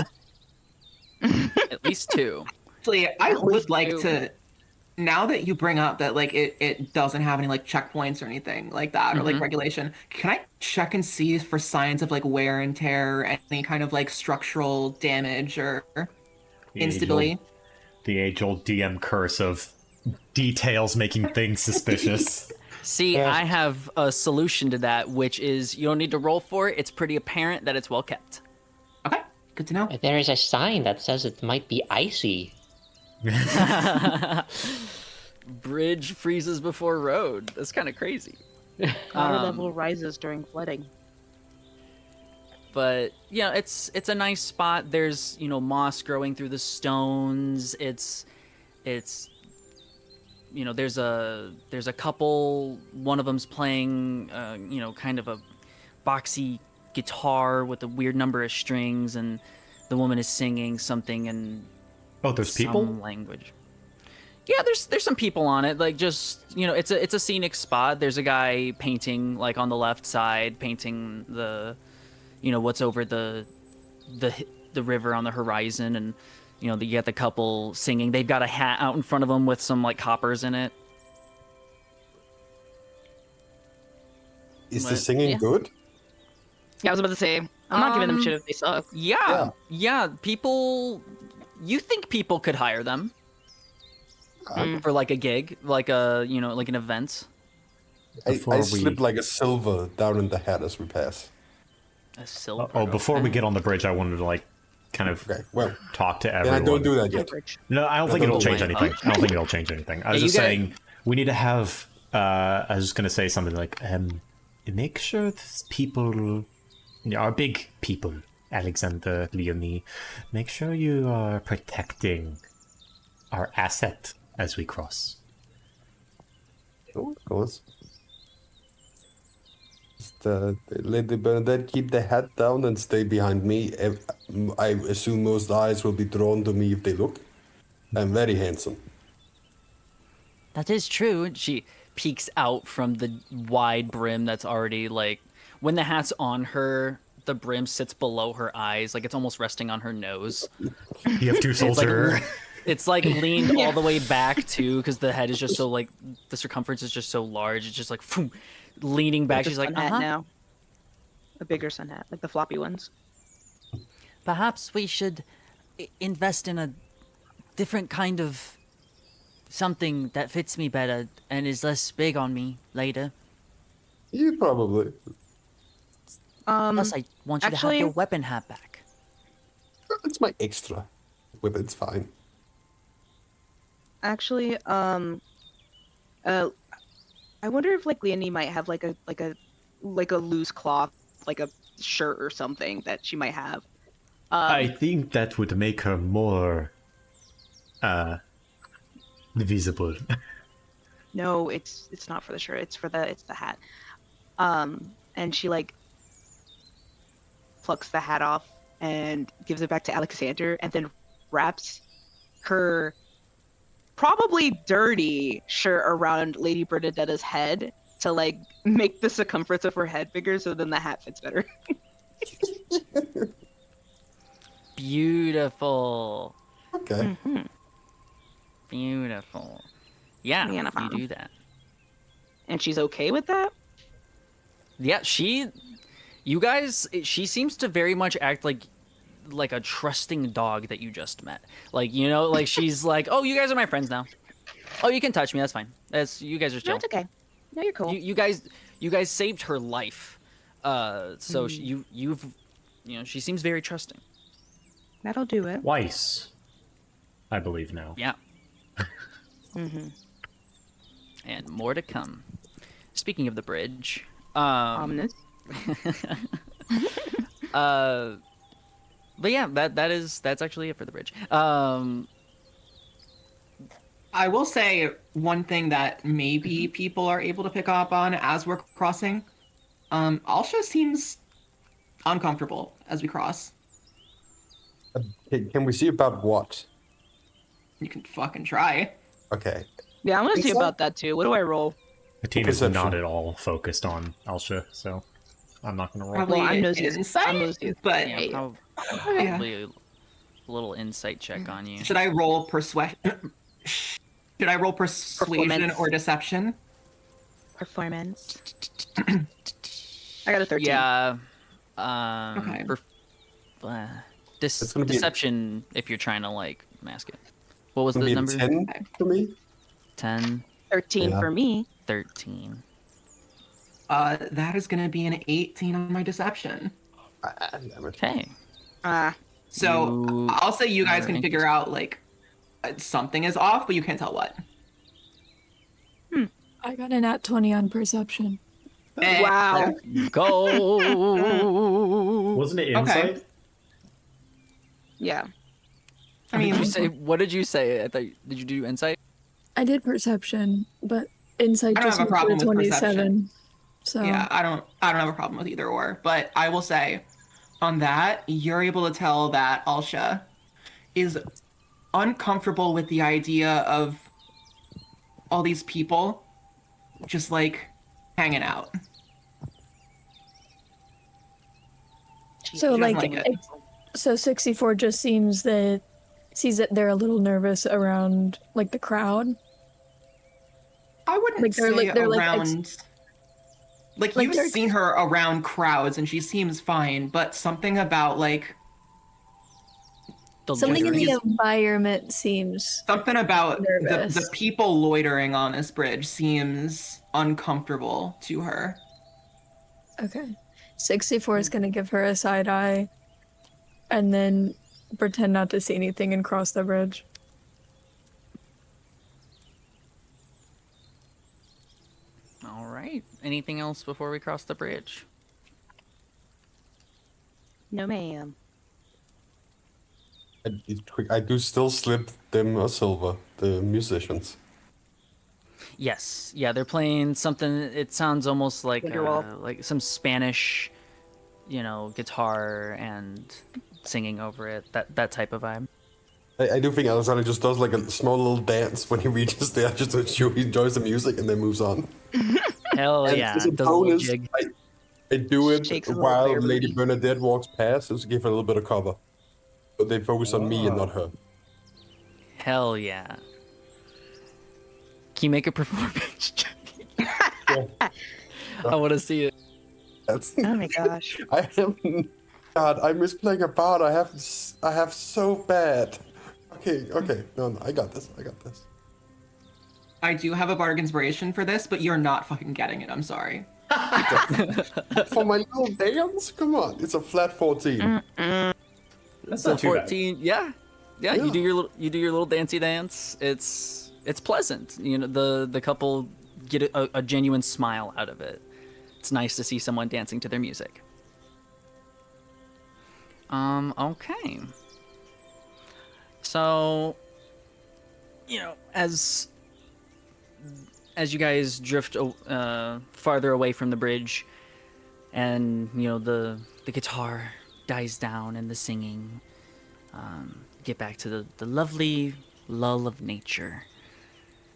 At least two. Actually, I would like do. to. Now that you bring up that like it doesn't have any like checkpoints or anything like that or like regulation, can I check and see for signs of like wear and tear, any kind of like structural damage or instability? The age-old DM curse of details making things suspicious. See, I have a solution to that, which is you don't need to roll for it. It's pretty apparent that it's well kept. Okay, good to know. There is a sign that says it might be icy. Bridge freezes before road. That's kind of crazy. Water level rises during flooding. But yeah, it's a nice spot. There's moss growing through the stones. It's there's a couple. One of them's playing kind of a boxy guitar with a weird number of strings, and the woman is singing something in There's people? some language. Yeah, there's some people on it. Like just it's a scenic spot. There's a guy painting like on the left side, painting the what's over the river on the horizon, and you got the couple singing. They've got a hat out in front of them with some like coppers in it. Is the What? singing good? Yeah, I was about to say, I'm not giving them shit if they suck. Yeah. People, you think people could hire them for like a gig, like like an event? I Before we- slip like a silver down in the hat as we pass. A silver. Before we get on the bridge, I wanted to like kind of Okay, well, talk to then everyone. I don't do that yet. No, I don't think No, it'll no, change no. anything. I don't think it'll change anything. I was Yeah, just you gotta- saying we need to have. I was just gonna say something like, make sure these people, our big people, Alexander, Leonie, make sure you are protecting our asset as we cross. Oh, of course. Just, Lady Bernadette, keep the hat down and stay behind me. I assume most eyes will be drawn to me if they look. I'm very handsome. That is true. And she peeks out from the wide brim that's already like when the hat's on her, the brim sits below her eyes, like it's almost resting on her nose. You have two soldier. It's like leaned all the way back too, because the head is just so like the circumference is just so large. It's just like phoom, leaning back. Like a She's like, sun hat now. A bigger sun hat, like the floppy ones. Perhaps we should invest in a different kind of something that fits me better and is less big on me later. You probably. Plus, I want you to have your weapon hat back. It's my extra. With it's fine. Actually, I wonder if like Leonie might have like a loose cloth, like a shirt or something that she might have. I think that would make her more visible. No, it's not for the shirt. It's the hat. And she like plucks the hat off and gives it back to Alexander, and then wraps her probably dirty shirt around Lady Bernadetta's head to like make the circumference of her head bigger, so then the hat fits better. Beautiful. Okay. Mm-hmm. Beautiful. Yeah, Beautiful. you do that. And she's okay with that? Yeah, she seems to very much act like a trusting dog that you just met. Like, you know, like she's like, oh, you guys are my friends now. Oh, you can touch me. That's fine. You guys are chill. No, it's okay. No, you're cool. You guys saved her life. So you've she seems very trusting. That'll do it. Twice, I believe now. Yeah. Mm-hmm. And more to come. Speaking of the bridge, Ominous. but yeah, that's actually it for the bridge. I will say one thing that maybe people are able to pick up on as we're crossing. Alsha seems uncomfortable as we cross. Can we see about what? You can fucking try. Okay. Yeah, I want to see about that too. What do I roll? Patina's Perception. not at all focused on Alsha, so I'm not going to roll. Probably I'm nosy. insight, I'm nosy. but Yeah, probably a little insight check on you. should I roll persuasion? Should I roll persuasion Performance. or deception? Performance. I got a 13. Yeah. Okay. It's gonna be Deception if you're trying to like mask it. What was It's the gonna be a number? 10 for me. 10, 13 Yeah. for me. 13. That is going to be an 18 on my deception. Damn it. Okay. So You I'll say you guys are can figure out like something is off, but you can't tell what. I got a nat 20 on perception. Wow. Go. Wasn't it Okay. insight? Yeah. I mean, What did you say? I thought did you do insight? I did perception, but insight I don't just have a went problem to with 27. perception. So yeah, I don't have a problem with either or, but I will say on that, you're able to tell that Alsha is uncomfortable with the idea of all these people just like hanging out. So She doesn't like, like it. so 64 just sees that they're a little nervous around like the crowd. I wouldn't Like, they're say like- they're, like, around. Like like, you've they're- seen her around crowds and she seems fine, but something about like Something in the He's- environment seems something about the nervous. people loitering on this bridge seems uncomfortable to her. Okay. 64 is gonna give her a side eye and then pretend not to see anything and cross the bridge. All right. Anything else before we cross the bridge? No, ma'am. I do still slip them a silver, the musicians. Yes. Yeah, they're playing something. It sounds almost like Wonderwall. like some Spanish, guitar and singing over it. That type of vibe. I do think Alexander just does like a small little dance when he reaches there, just to show he enjoys the music and then moves on. Hell And yeah! as a Does a little bonus, jig. I do it Shakes a little while bear Lady booty. Bernadette walks past, just to give her a little bit of cover. But they focus on me and not her. Hell yeah! Can you make a performance check? I want to see it. That's Oh my gosh. I am. God, I miss playing a bard. I have so bad. Okay. No, I got this. I do have a bardic inspiration for this, but you're not fucking getting it. I'm sorry. For my little dance? Come on, it's a flat 14. That's So not too bad. 14, yeah. You do your little dancey dance. It's pleasant. You know, the couple get a genuine smile out of it. It's nice to see someone dancing to their music. Okay. So, you know, as you guys drift farther away from the bridge, and you know the guitar dies down and the singing, get back to the lovely lull of nature,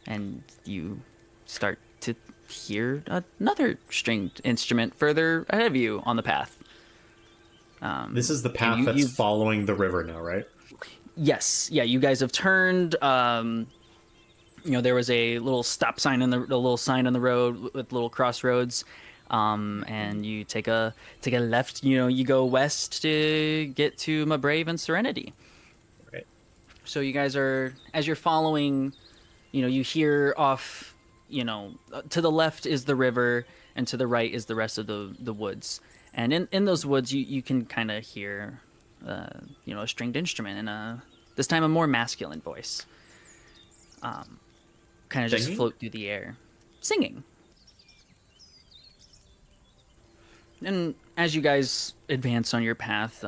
and you start to hear another stringed instrument further ahead of you on the path. This is the path that's following the river now, right? Yes, yeah. You guys have turned. You know, there was a little stop sign a little sign on the road with little crossroads, and you take a left. You know, you go west to get to Mabrave and Serenity. Right. So you guys are, as you're following, you know, you hear off. You know, to the left is the river, and to the right is the rest of the woods. And in those woods, you can kind of hear, you know, a stringed instrument and this time a more masculine voice. Kind of just float through the air, singing. And as you guys advance on your path,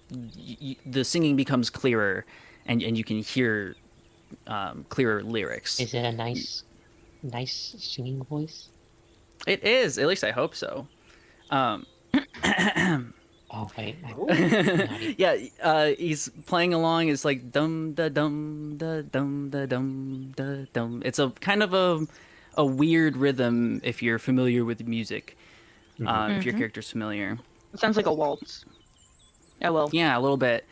the singing becomes clearer, and you can hear clearer lyrics. Is it a nice singing voice? It is. At least I hope so. Oh wait. Yeah, he's playing along. It's like dum da dum da dum da dum da dum. It's a kind of a weird rhythm if you're familiar with music. If your character's familiar. It sounds like a waltz. Yeah, well. Yeah, a little bit.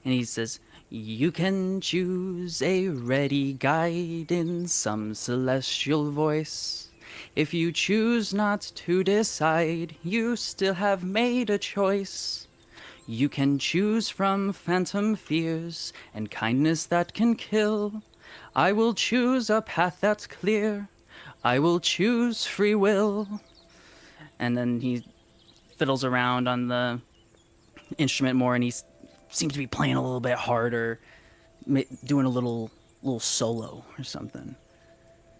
And he says, "You can choose a ready guide in some celestial voice. If you choose not to decide, you still have made a choice. You can choose from phantom fears and kindness that can kill. I will choose a path that's clear. I will choose free will." And then he fiddles around on the instrument more, and he seems to be playing a little bit harder, doing a little solo or something.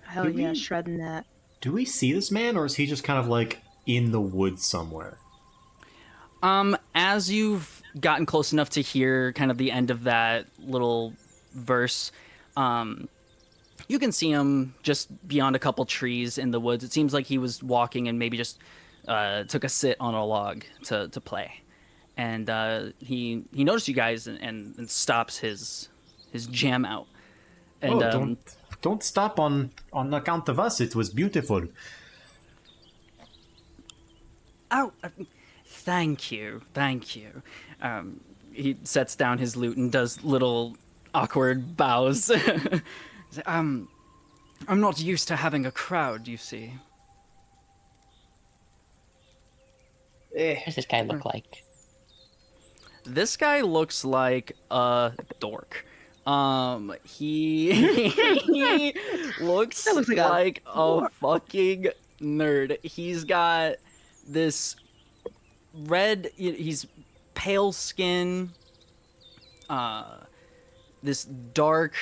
Hell yeah, shredding that. Do we see this man, or is he just kind of like in the woods somewhere? As you've gotten close enough to hear kind of the end of that little verse, you can see him just beyond a couple trees in the woods. It seems like he was walking and maybe just took a sit on a log to play. And he noticed you guys and stops his jam out. And don't stop on account of us. It was beautiful. Oh, thank you. He sets down his lute and does little awkward bows. I'm not used to having a crowd, you see. What does this guy look like? This guy looks like a dork. He looks like a fucking nerd. He's got this red, he's pale skin, this dark,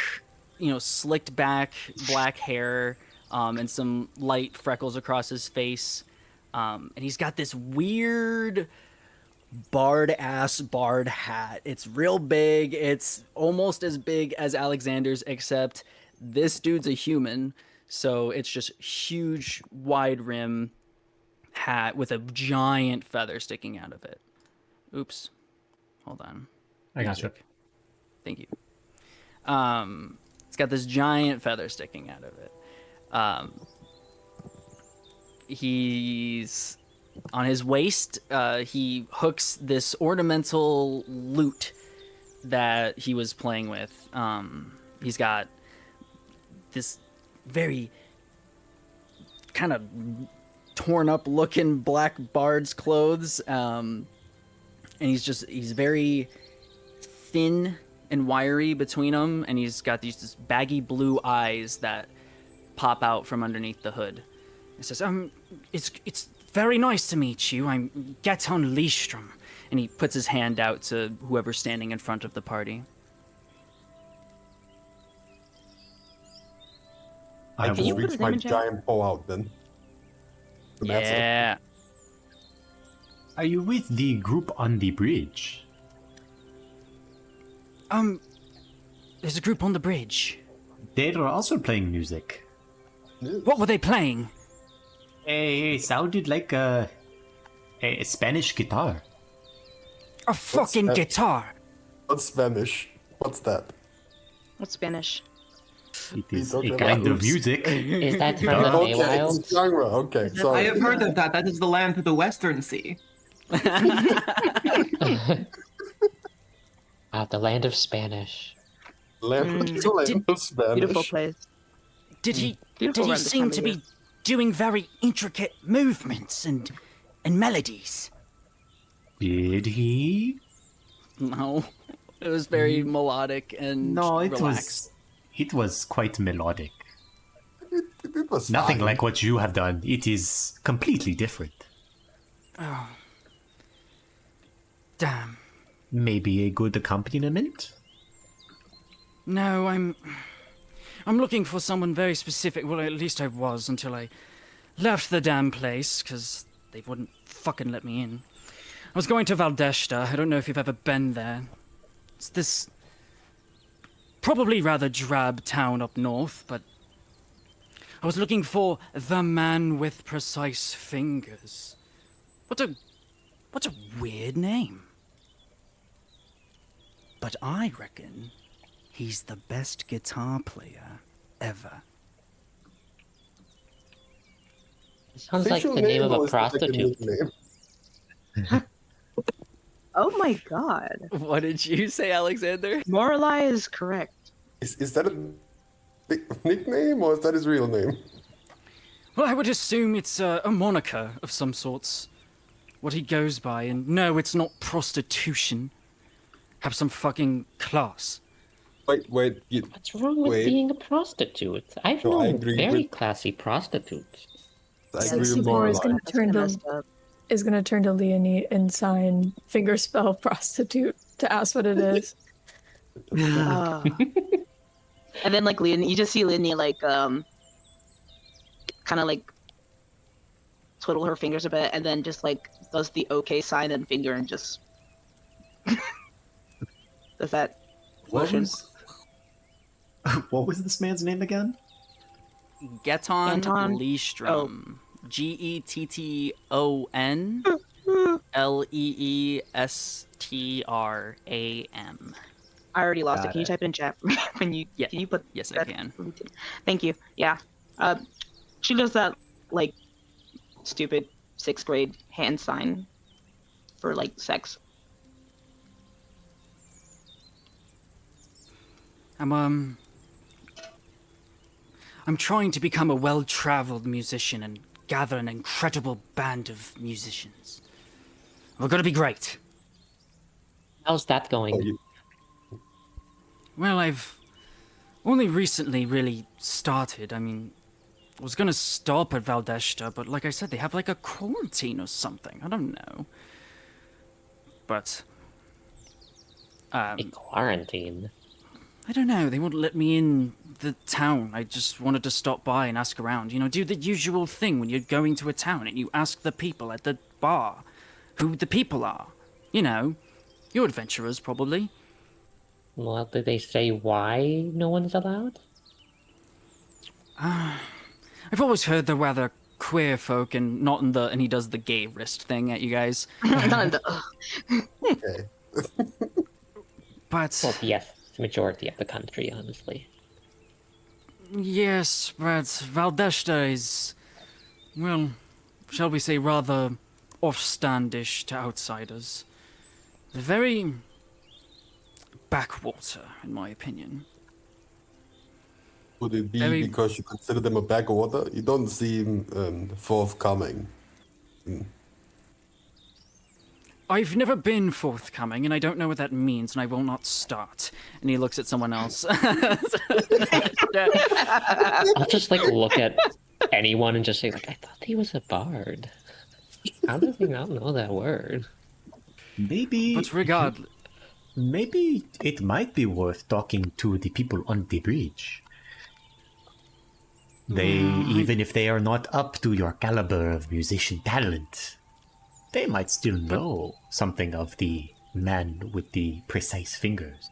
slicked back black hair, and some light freckles across his face. And he's got this weird barred hat. It's real big. It's almost as big as Alexander's, except this dude's a human. So it's just huge, wide rim hat with a giant feather sticking out of it. Oops. Hold on. I got you. Thank you. It's got this giant feather sticking out of it. He's on his waist. He hooks this ornamental lute that he was playing with. He's got this very kind of torn up looking black bard's clothes. And he's very thin and wiry between them. And he's got these baggy blue eyes that pop out from underneath the hood. He says, it's very nice to meet you. I'm Gaetan Leestrom. And he puts his hand out to whoever's standing in front of the party. I Can just you put reach his my name in chat? giant paw out then. The massive. Yeah. Are you with the group on the bridge? There's a group on the bridge. They are also playing music. What were they playing? It sounded like a Spanish guitar. A fucking that? guitar. What's Spanish? What's that? What's Spanish? It is talking a about kind of oops. music. Is that from the Okay, it's Feywild? genre. Okay, I sorry. have heard of that. That is the land of the Western Sea. The land of Spanish. Land Did- of Spanish. Beautiful place. Did he Beautiful around this seem time to of year. be doing very intricate movements and melodies? Did he? No, it was very melodic and No, relaxed. it was quite melodic. It was Nothing fine. like what you have done. It is completely different. Oh. Damn. Maybe a good accompaniment? No, I'm looking for someone very specific. Well, at least I was until I left the damn place, because they wouldn't fucking let me in. I was going to Valdeshta. I don't know if you've ever been there. It's this probably rather drab town up north, but I was looking for the man with precise fingers. What a weird name. But I reckon he's the best guitar player ever. Sounds like Official the name of or a is it like prostitute. nickname? Oh my god. What did you say, Alexander? Morali is correct. Is that a nickname or is that his real name? Well, I would assume it's a moniker of some sorts. What he goes by, and no, it's not prostitution. Have some fucking class. Wait. What's wrong with Wait. being a prostitute? I've No, I known agree very with- classy prostitutes. I agree with 64 is Morali. gonna That's turn kinda to messed up. Leonie and sign fingerspell prostitute to ask what it is. Ah. And then like Leonie, you just see Leonie like kind of like twiddle her fingers a bit, and then just like does the OK sign and finger and just does that What motion. What was this man's name again? Geton Anton? Leestrom. Getton Leestram. I already lost Got it. Can you it. type it in chat when you? Yeah. Can you put? Yes, I that- can. Thank you. Yeah. She does that like stupid 6th grade hand sign for like sex. I'm trying to become a well-traveled musician and gather an incredible band of musicians. We're gonna be great. How's that going? Oh, you- Well, I've only recently really started. I mean, I was gonna stop at Valdeshta, but like I said, they have like a quarantine or something. I don't know. But, A quarantine. I don't know. They won't let me in the town. I just wanted to stop by and ask around. You know, do the usual thing when you're going to a town and you ask the people at the bar who the people are. You know, you're adventurers probably. Well, did they say why no one's allowed? I've always heard they're rather queer folk and not in the... And he does the gay wrist thing at you guys. Not in the- ugh. Okay. But... Well, yes, it's the majority of the country, honestly. Yes, but Valdeshta is, well, shall we say, rather offstandish to outsiders. They're very backwater, in my opinion. Would it be Very- because you consider them a backwater? You don't seem forthcoming. I've never been forthcoming, and I don't know what that means, and I will not start. And he looks at someone else. I'll just like look at anyone and just say like, I thought he was a bard. How does he not know that word? Maybe. But regardless, Maybe it might be worth talking to the people on the bridge. Even if they are not up to your caliber of musician talent, they might still know something of the man with the precise fingers.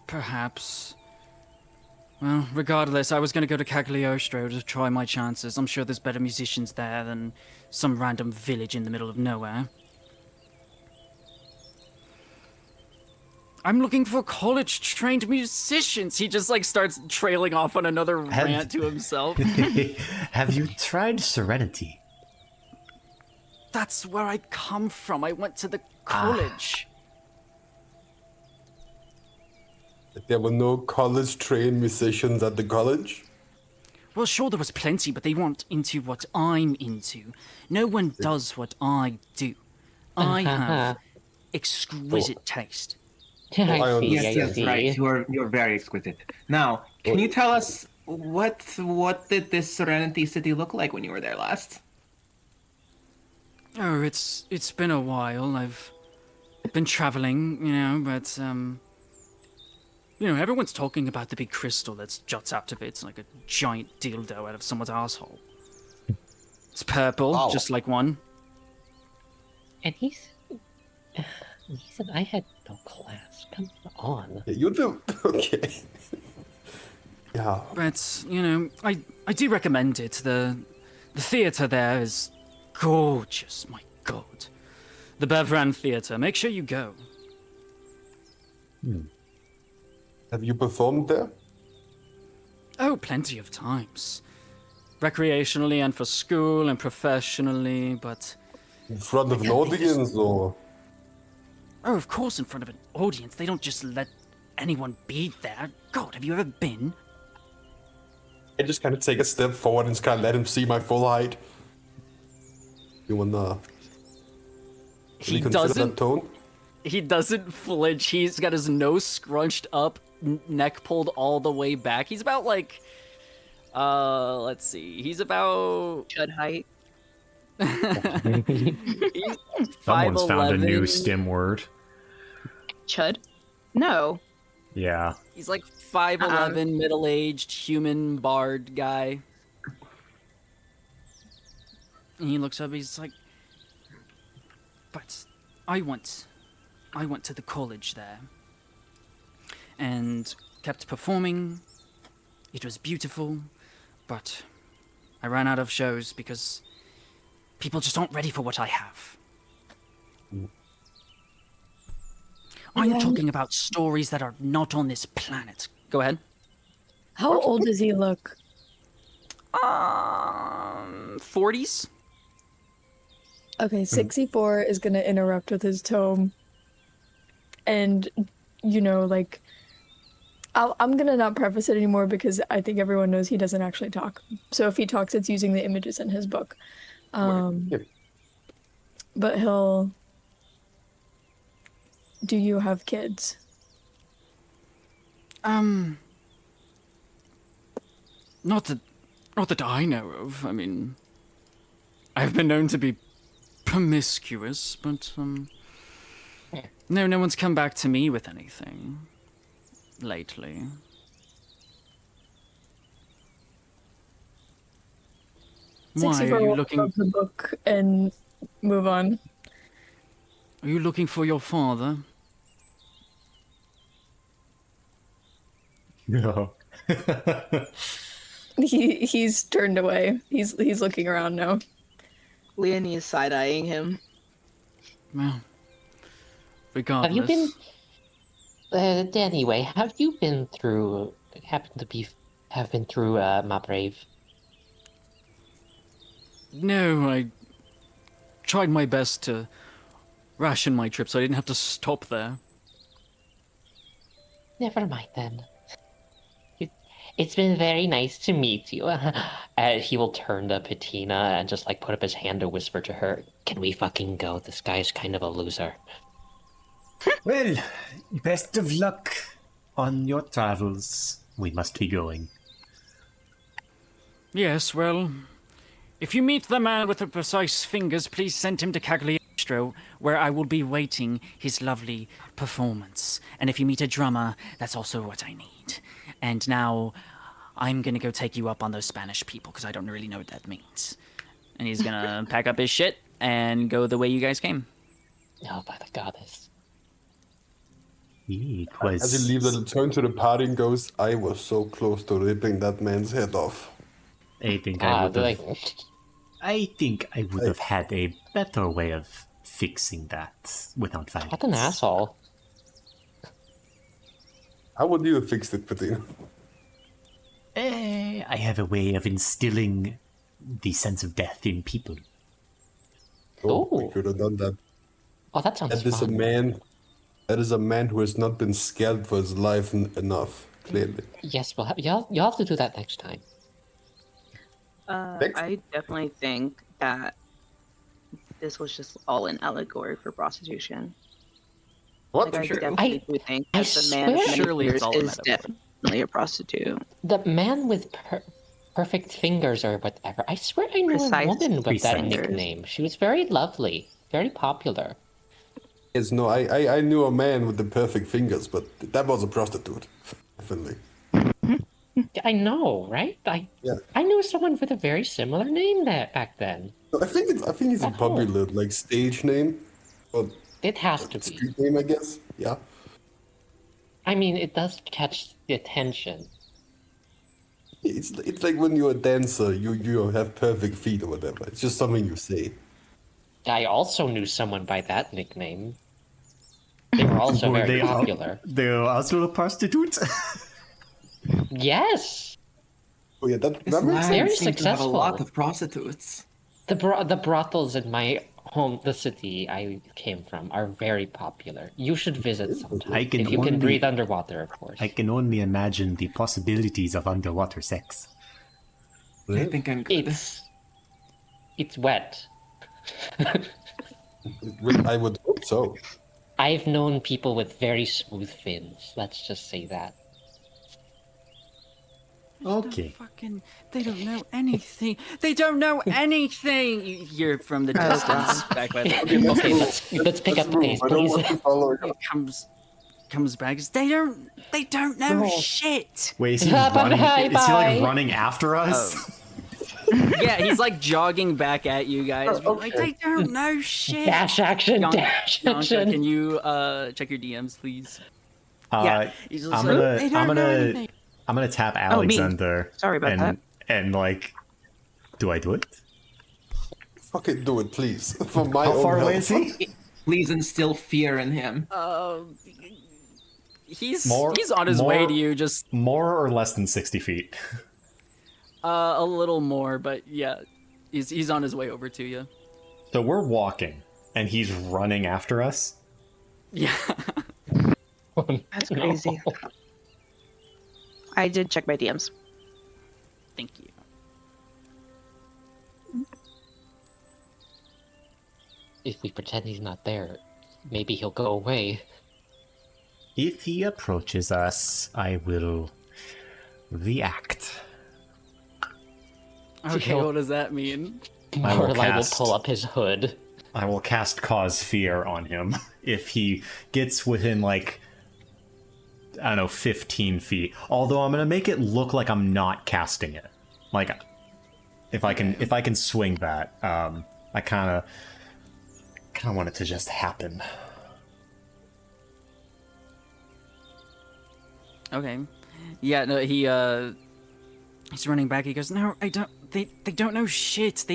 perhaps. Well, regardless, I was going to go to Cagliostro to try my chances. I'm sure there's better musicians there than some random village in the middle of nowhere. I'm looking for college-trained musicians. He just, like, starts trailing off on another rant to himself. Have you tried Serenity? That's where I come from. I went to the college. There were no college-trained musicians at the college? Well, sure, there was plenty, but they weren't into what I'm into. No one does what I do. I have exquisite taste. I see, I Yes, see. right. You're very exquisite. Now, can you tell us what did this Serenity City look like when you were there last? Oh, it's been a while. I've been traveling, but everyone's talking about the big crystal that juts out of it. It's like a giant dildo out of someone's asshole. It's purple, just like one. And he said I had no class. Come on. Yeah, you do. Okay. Yeah. But, I do recommend it. The theatre there is gorgeous, my god. The Bevran Theatre. Make sure you go. Have you performed there? Oh, plenty of times. Recreationally and for school and professionally, but... In front of an audience, or...? Oh, of course in front of an audience. They don't just let anyone be there. God, have you ever been? I just kind of take a step forward and just kind of let him see my full height. You wanna... He consider that tone? He doesn't flinch. He's got his nose scrunched up, neck pulled all the way back. He's about like... let's see. He's about... Chud height. He's Someone's 5'11". found a new stim word. Chud? No. Yeah. He's like 5'11", middle-aged, human bard guy. And he looks up, he's like... But I went to the college there. And kept performing. It was beautiful. But I ran out of shows because people just aren't ready for what I have. I'm talking about stories that are not on this planet. Go ahead. How old does he look? 40s? Okay, 64 is going to interrupt with his tome. And, I'm going to not preface it anymore because I think everyone knows he doesn't actually talk. So if he talks, it's using the images in his book. But he'll... Do you have kids? Not that I know of. I mean, I've been known to be promiscuous, but no one's come back to me with anything lately. Why are you looking? The book and move on. Are you looking for your father? No. He's turned away. He's looking around now. Leonie is side-eyeing him. Well, regardless. Have you been... anyway, have you been through... have been through Mabrave? No, I tried my best to ration my trip so I didn't have to stop there. Never mind then. It's been very nice to meet you. He will turn to Patina and just put up his hand to whisper to her, "Can we fucking go? This guy's kind of a loser." Well, best of luck on your travels. We must be going. Yes, well, if you meet the man with the precise fingers, please send him to Cagliostro, where I will be waiting his lovely performance. And if you meet a drummer, that's also what I need. And now, I'm gonna go take you up on those Spanish people, because I don't really know what that means. And he's gonna pack up his shit and go the way you guys came. Oh, by the goddess. It was... As he leaves, it'll turn to the party and goes, I was so close to ripping that man's head off. I think I would have... like... I think I would have had a better way of fixing that without violence. What an asshole. How would you have fixed it, Patina? I have a way of instilling the sense of death in people. Oh, we Ooh. could have done that. Oh, that sounds That is a fun. man. That is a man who has not been scared for his life enough. Clearly. Yes, well, you'll have to do that next time. I definitely think that this was just all an allegory for prostitution. What? Like, I Sure. definitely do think I that the man of swear- many Surely it's fingers all a is metaphor. definitely a prostitute. The man with perfect fingers or whatever. I swear I knew Precise a woman with that fingers. nickname. She was very lovely, very popular. Yes, no, I knew a man with the perfect fingers, but that was a prostitute. Definitely. I know, right? Yeah. I knew someone with a very similar name back then. I think it's a Oh. popular like stage name. But It has to be. street name, I guess. Yeah. I mean, it does catch the attention. It's like when you're a dancer, you have perfect feet or whatever. It's just something you say. I also knew someone by that nickname. They were also Were very they popular. They're also a prostitute? Yes! Oh yeah, that This makes land sense. Very seems to have a successful. lot of prostitutes. The brothels in my home, the city I came from, are very popular. You should visit sometime. I can if you can only- breathe underwater, of course. I can only imagine the possibilities of underwater sex. I think I'm good. It's wet. I would hope so. I've known people with very smooth fins. Let's just say that. Okay. They don't know anything. They don't know anything. You hear from the distance back by the Okay, let's pick up the pace, I don't please. want to follow it. It comes back. They don't know shit. Wait, is he Bye, running? bye, Is he like bye. running after us? Yeah, he's like jogging back at you guys. Like they don't know shit. Dash action, dash Yonka, action. can you check your DMs, please? Yeah, he's just I'm like, gonna, "They don't I'm know gonna, anything." I'm gonna tap me. Alexander. Sorry about and, that. And like, do I do it? Fucking do it, please. For my How own far away health. is he? Please instill fear in him. He's More- on his way more- to you, just More or less than 60 feet? a little more, but yeah, he's on his way over to you. So we're walking, and he's running after us. Yeah. That's crazy. I did check my DMs. Thank you. If we pretend he's not there, maybe he'll go away. If he approaches us, I will react. Okay, what does that mean? I will Morlai will cast- pull up his hood. I will cast Cause Fear on him if he gets within, like, I don't know, 15 feet. Although I'm going to make it look like I'm not casting it. Like, if I can swing that, I kind of want it to just happen. Okay. Yeah, no, he's running back. He goes, "No, I don't. They don't know shit.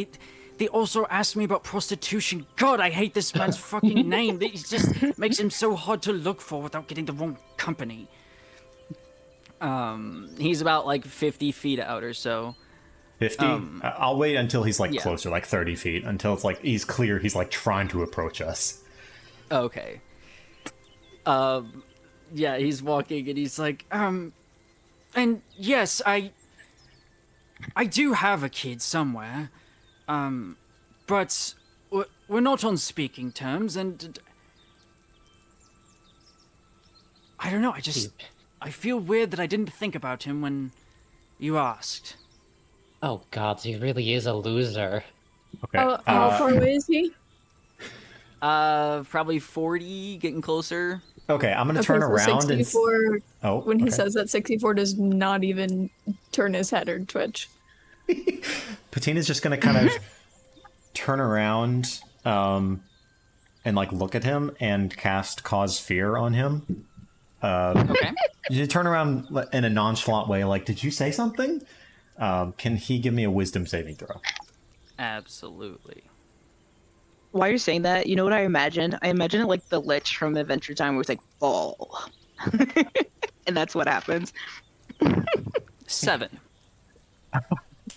They also asked me about prostitution. God, I hate this man's fucking name. It just makes him so hard to look for without getting the wrong company." He's about like 50 feet out or so. 50? I'll wait until he's, like, yeah. closer, like 30 feet, until it's, like, he's clear, he's, like, trying to approach us. Okay. Yeah, he's walking and he's like, and yes, I do have a kid somewhere, but we're not on speaking terms, and I don't know, I feel weird that I didn't think about him when you asked. Oh god, he really is a loser. Okay. How far away is he? Probably 40, getting closer. Okay, I'm gonna Okay, turn so around 64. Oh, When he okay. says that, 64 does not even turn his head or twitch. Patina's just gonna kind of turn around and like look at him and cast Cause Fear on him. Okay. You turn around in a nonchalant way, like, did you say something? Can he give me a wisdom saving throw? Absolutely. While you're saying that, you know what I imagine? I imagine it like the Lich from Adventure Time where it's like, fall. And that's what happens. 7.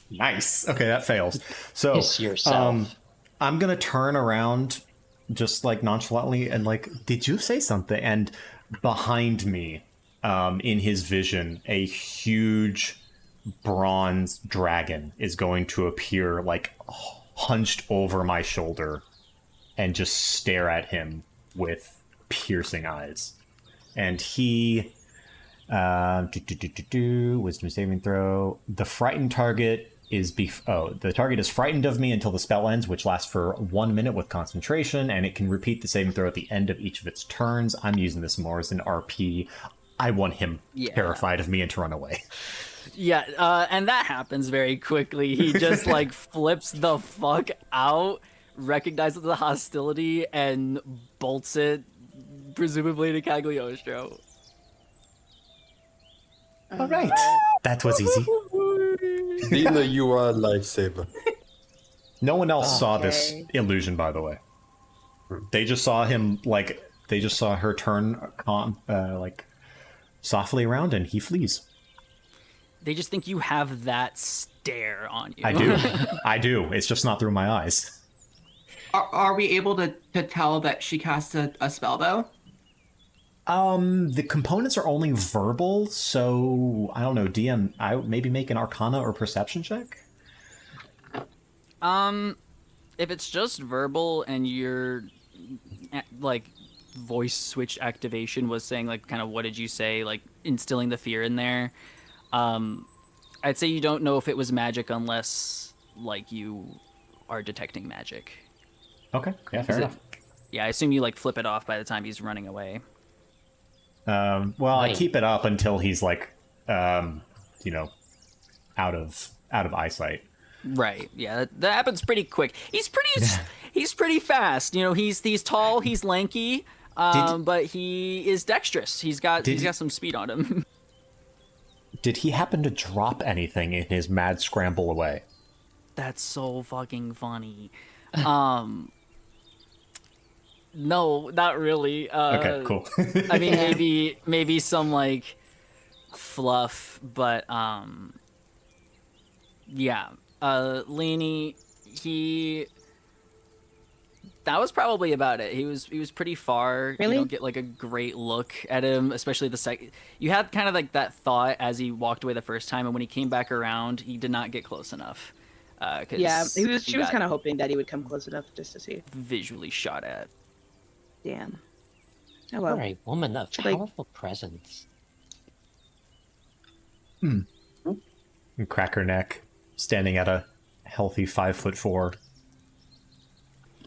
Nice. Okay, that fails. So Piss yourself. I'm gonna turn around just like nonchalantly and like, did you say something? And behind me, in his vision, a huge bronze dragon is going to appear like hunched over my shoulder and just stare at him with piercing eyes. And he wisdom saving throw. The frightened target is the target is frightened of me until the spell ends, which lasts for 1 minute with concentration, and it can repeat the saving throw at the end of each of its turns. I'm using this more as an RP. I want him terrified of me and to run away. Yeah, and that happens very quickly. He just like flips the fuck out, recognizes the hostility, and bolts it, presumably to Cagliostro. All right, that was easy. Lena, you are a lifesaver. No one else saw this illusion, by the way. They just saw him they just saw her turn like softly around, and he flees. They just think you have that stare on you. I do. I do. It's just not through my eyes. Are we able to tell that she cast a spell, though? The components are only verbal, so I don't know. DM, I would maybe make an Arcana or Perception check. If it's just verbal and your like voice switch activation was saying like kind of what did you say, like instilling the fear in there, I'd say you don't know if it was magic unless like you are detecting magic. Okay, yeah, fair enough. Yeah, I assume you like flip it off by the time he's running away. Well, I keep it up until he's like, you know, out of eyesight. Right. Yeah, that happens pretty quick. He's pretty fast. You know, he's tall, he's lanky, but he is dexterous. He's got some speed on him. Did he happen to drop anything in his mad scramble away? That's so fucking funny. No, not really. Okay, cool. I mean, maybe some like fluff, but yeah. Leany, that was probably about it. He was pretty far. Really? You don't get like a great look at him, especially the second. You had kind of like that thought as he walked away the first time, and when he came back around, he did not get close enough. Yeah, she was kind of hoping that he would come close enough just to see. Visually shot at. Damn. Oh well. You're a woman of powerful presence. And Crackerneck, standing at a healthy 5'4",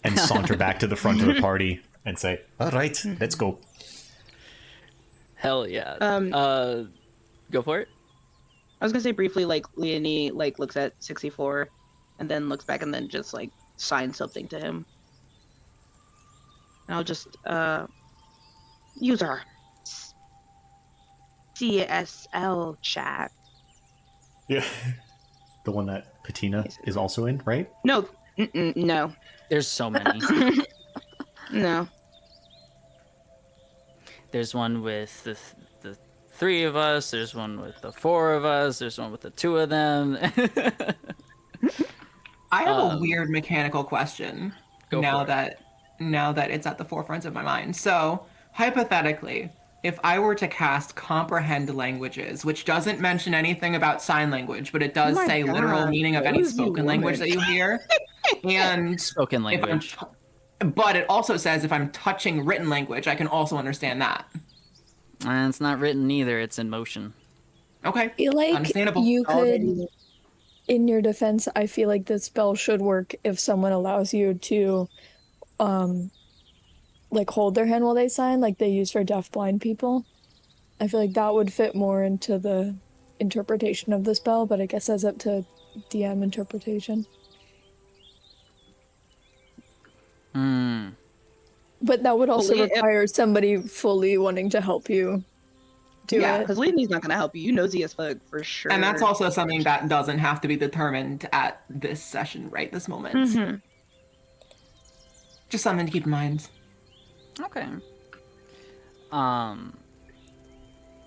and saunter back to the front of the party and say, "All right, let's go." Hell yeah. Go for it. I was gonna say briefly, like Leonie like looks at 64, and then looks back and then just like signs something to him. And I'll just use our CSL chat. Yeah, the one that Patina is also in, right? No, no. There's so many. No. There's one with the 3 of us. There's one with the 4 of us. There's one with the 2 of them. I have a weird mechanical question now that it's at the forefront of my mind. So, hypothetically, if I were to cast Comprehend Languages, which doesn't mention anything about sign language, but it does say literal meaning of any spoken language that you hear, and spoken language. But it also says if I'm touching written language, I can also understand that. And it's not written either. It's in motion. Okay. I feel like Understandable. you could, in your defense, I feel like this spell should work if someone allows you to, like, hold their hand while they sign, like they use for deafblind people. I feel like that would fit more into the interpretation of the spell, but I guess that's up to DM interpretation. But that would also require somebody fully wanting to help you do it. Yeah, because Leonie's not going to help you. You nosy as fuck, for sure. And that's also something that doesn't have to be determined at this session, right? This moment. Mm-hmm. Just something to keep in mind. Okay.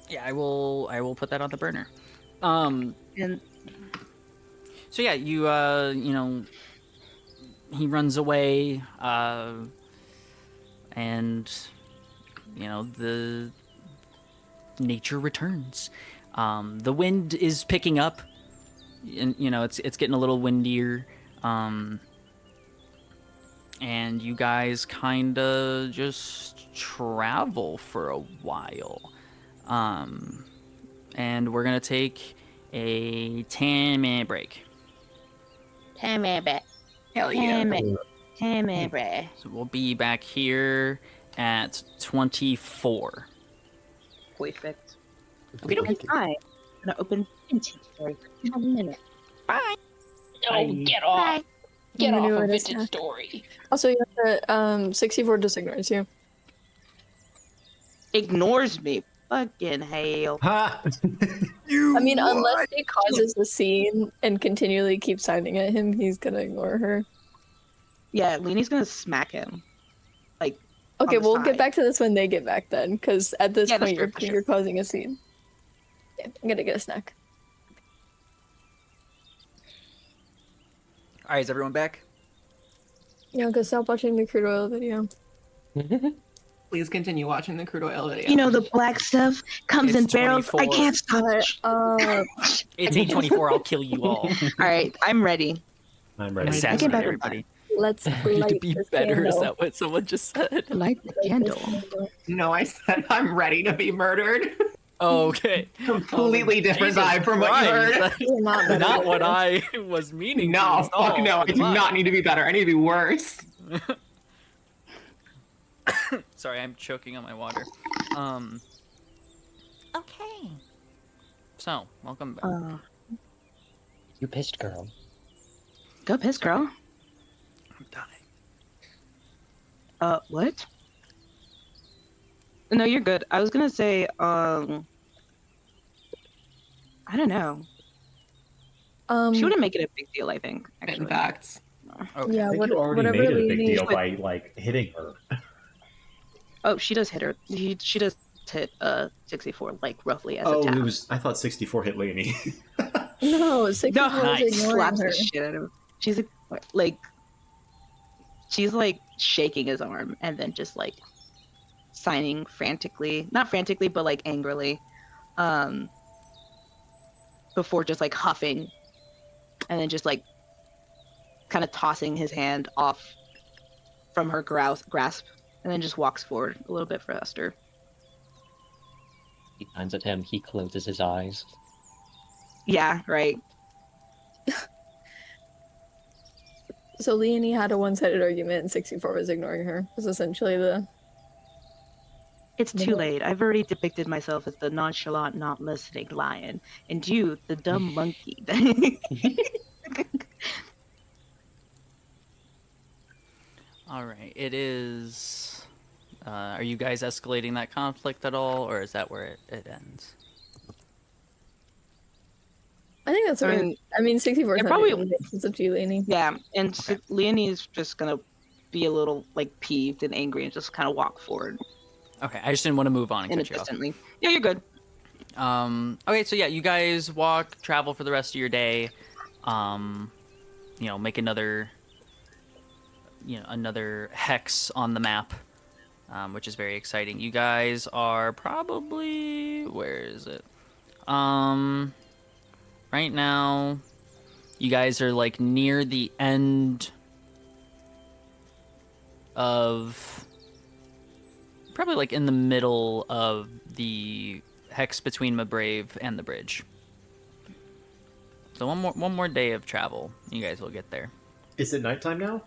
Yeah, I will put that on the burner. And so yeah, you you know, he runs away, and you know, the nature returns. The wind is picking up, and you know, it's getting a little windier. And you guys kind of just travel for a while. And we're gonna take a 10-minute break. 10-minute break. Hell yeah. 10-minute break. So we'll be back here at 24. perfect. Okay, okay. I'm gonna open inventory for 1 minute. Bye. Oh, get off. Bye. Get I'm off gonna of do it Vintage as Story. Also, you have to, 64 just ignores you. Ignores me. Fucking hell. Ha! I mean, unless she causes a scene and continually keeps signing at him, he's gonna ignore her. Yeah, Leanie's gonna smack him. Like, Okay, on the we'll side. get back to this when they get back then, because at this Yeah, that's point true, for you're causing a scene. Yeah, I'm gonna get a snack. All right, is everyone back? Yeah, go stop watching the crude oil video. Please continue watching the crude oil video. You know, the black stuff comes It's in barrels. I 24. can't stop it. It's 8:24. I'll kill you all. All right, I'm ready. I'm ready. Assassinate better everybody. Let's Ready to light be this better. Is candle. that what someone just said? Light the candle. No, I said I'm ready to be murdered. Oh, okay. Completely different Jesus vibe from what you Christ, heard. that's You're not better not than what this. I was meaning. No, to fuck no. I for the do not vibe. need to be better. I need to be worse. Sorry, I'm choking on my water. Okay. So, welcome back. You pissed, girl. Go piss, girl. I'm dying. What? No, you're good. I was gonna say, I don't know. She wouldn't make it a big deal, I think. In Actually. fact. Okay. Yeah, I think you already whatever made it a big Leanie- deal by like hitting her. Oh, she does hit her. She does hit 64, like roughly as a Oh, tap. it was. I thought 64 hit Leonie. No, 64 No, was ignoring slaps her. the shit out of him. She's like, she's like shaking his arm and then just like signing frantically, not frantically, but like angrily, before just like huffing, and then just like kind of tossing his hand off from her grasp, and then just walks forward a little bit faster. He turns at him. He closes his eyes. Yeah, right. So Leonie had a one-sided argument and 64 was ignoring her. Was essentially the... It's too late. I've already depicted myself as the nonchalant, not listening lion, and you, the dumb monkey. All right. It is. Are you guys escalating that conflict at all, or is that where it ends? I think that's I what mean, 64 yeah, probably- it's up to you, Leonie. Yeah, and Okay. Leonie's just gonna be a little like peeved and angry and just kind of walk forward Okay. I just didn't want to move on and cut you off. innocently. Yeah, you're good. Okay, so yeah, you guys travel for the rest of your day. Make another hex on the map, which is very exciting. You guys are probably, where is it? Right now, you guys are like near the end of, probably like in the middle of the hex between Mabrave and the bridge. So one more day of travel, you guys will get there. Is it nighttime now?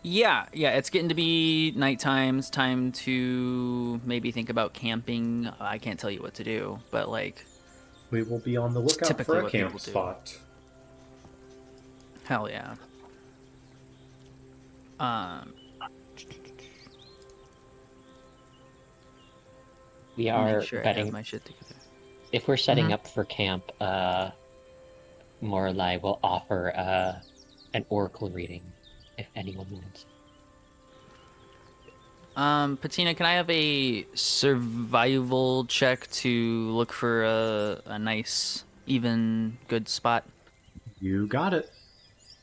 Yeah, it's getting to be nighttime. It's time to maybe think about camping. I can't tell you what to do, but like We will be on the lookout typically for a what camp people do. spot. Hell yeah. We I'll are make sure I betting have my shit together. if we're setting up for camp, Morlai will offer an oracle reading if anyone wants. Patina, can I have a survival check to look for a nice, even, good spot? You got it.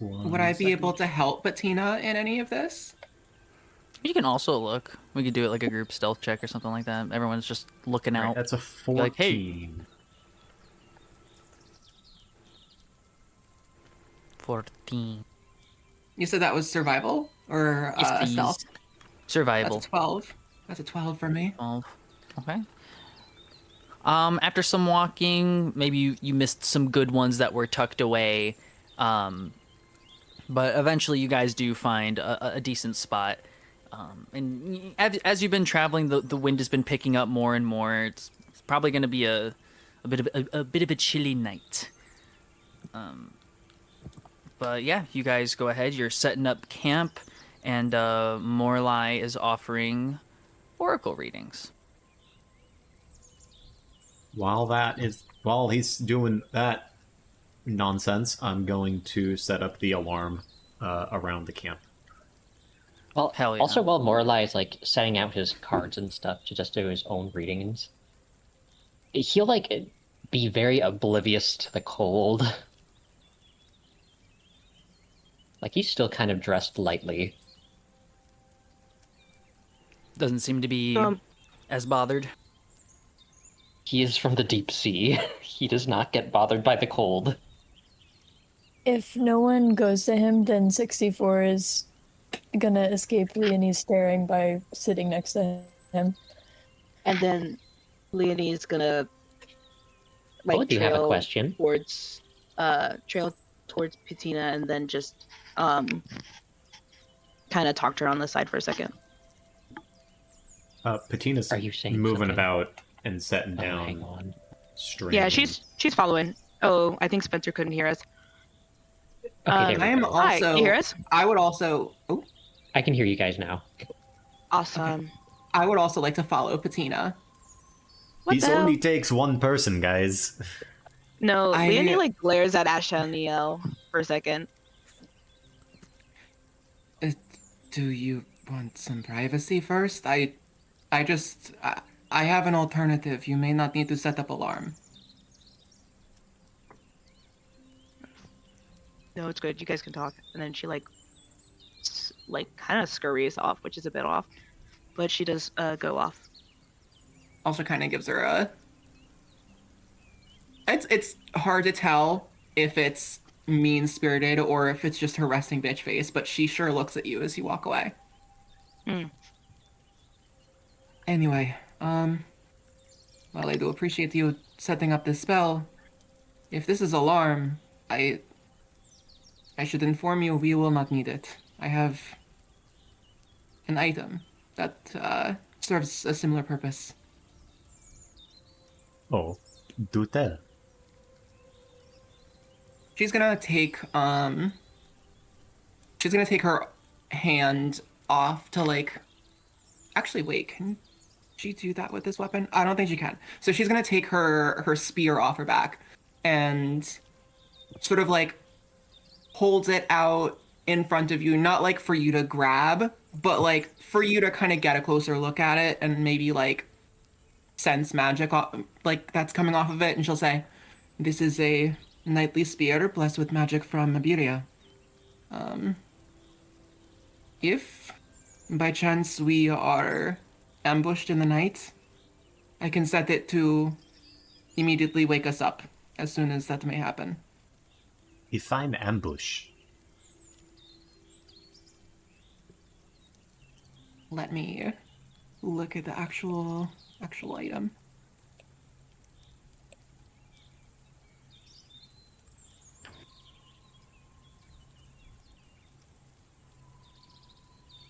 Would I be able to help Bettina in any of this? You can also look. We could do it like a group stealth check or something like that. Everyone's just looking out. Right, that's a 14. Like, hey. 14. You said that was survival or Yes, please. stealth? Survival. That's a 12. That's a 12 for me. 12. Okay. After some walking, maybe you missed some good ones that were tucked away. But eventually you guys do find a decent spot. And as you've been traveling, the wind has been picking up more and more. It's probably going to be a bit of a chilly night. But yeah, you guys go ahead. You're setting up camp, and Morlai is offering oracle readings. While he's doing that nonsense, I'm going to set up the alarm around the camp. Well, Hell yeah. Also while Morlai is like setting out his cards and stuff to just do his own readings, he'll like be very oblivious to the cold. Like he's still kind of dressed lightly. Doesn't seem to be as bothered. He is from the deep sea. He does not get bothered by the cold. If no one goes to him, then 64 is gonna escape Leonie's staring by sitting next to him. And then Leonie's gonna like do you have a question? Trail towards Patina and then just kind of talk to her on the side for a second. Patina's Are you saying moving something? about and setting down. Hang on. String. Yeah, she's following. Oh, I think Spencer couldn't hear us. Okay, there we I am go. Hi, also. you hear us? I would also. Oh, I can hear you guys now. Awesome. I would also like to follow Patina. What This the hell? only takes one person, guys. No, I- Leonie like glares at Asha and Neo for a second. Do you want some privacy first? I have an alternative. You may not need to set up alarm. No, it's good. You guys can talk. And then she like kind of scurries off, which is a bit off, but she does go off. Also, kind of gives her a. It's hard to tell if it's mean spirited or if it's just her resting bitch face, but she sure looks at you as you walk away. Anyway, well, I do appreciate you setting up this spell. If this is alarm, I should inform you we will not need it. I have an item that serves a similar purpose. Oh, do tell. She's gonna take her hand off to like. Actually, wait. Can she do that with this weapon? I don't think she can. So she's gonna take her spear off her back and sort of like holds it out in front of you, not like for you to grab, but like for you to kind of get a closer look at it and maybe like sense magic like that's coming off of it. And she'll say, "This is a knightly spear blessed with magic from Iberia. If by chance we are ambushed in the night, I can set it to immediately wake us up as soon as that may happen." If I'm ambush, Let me look at the actual item.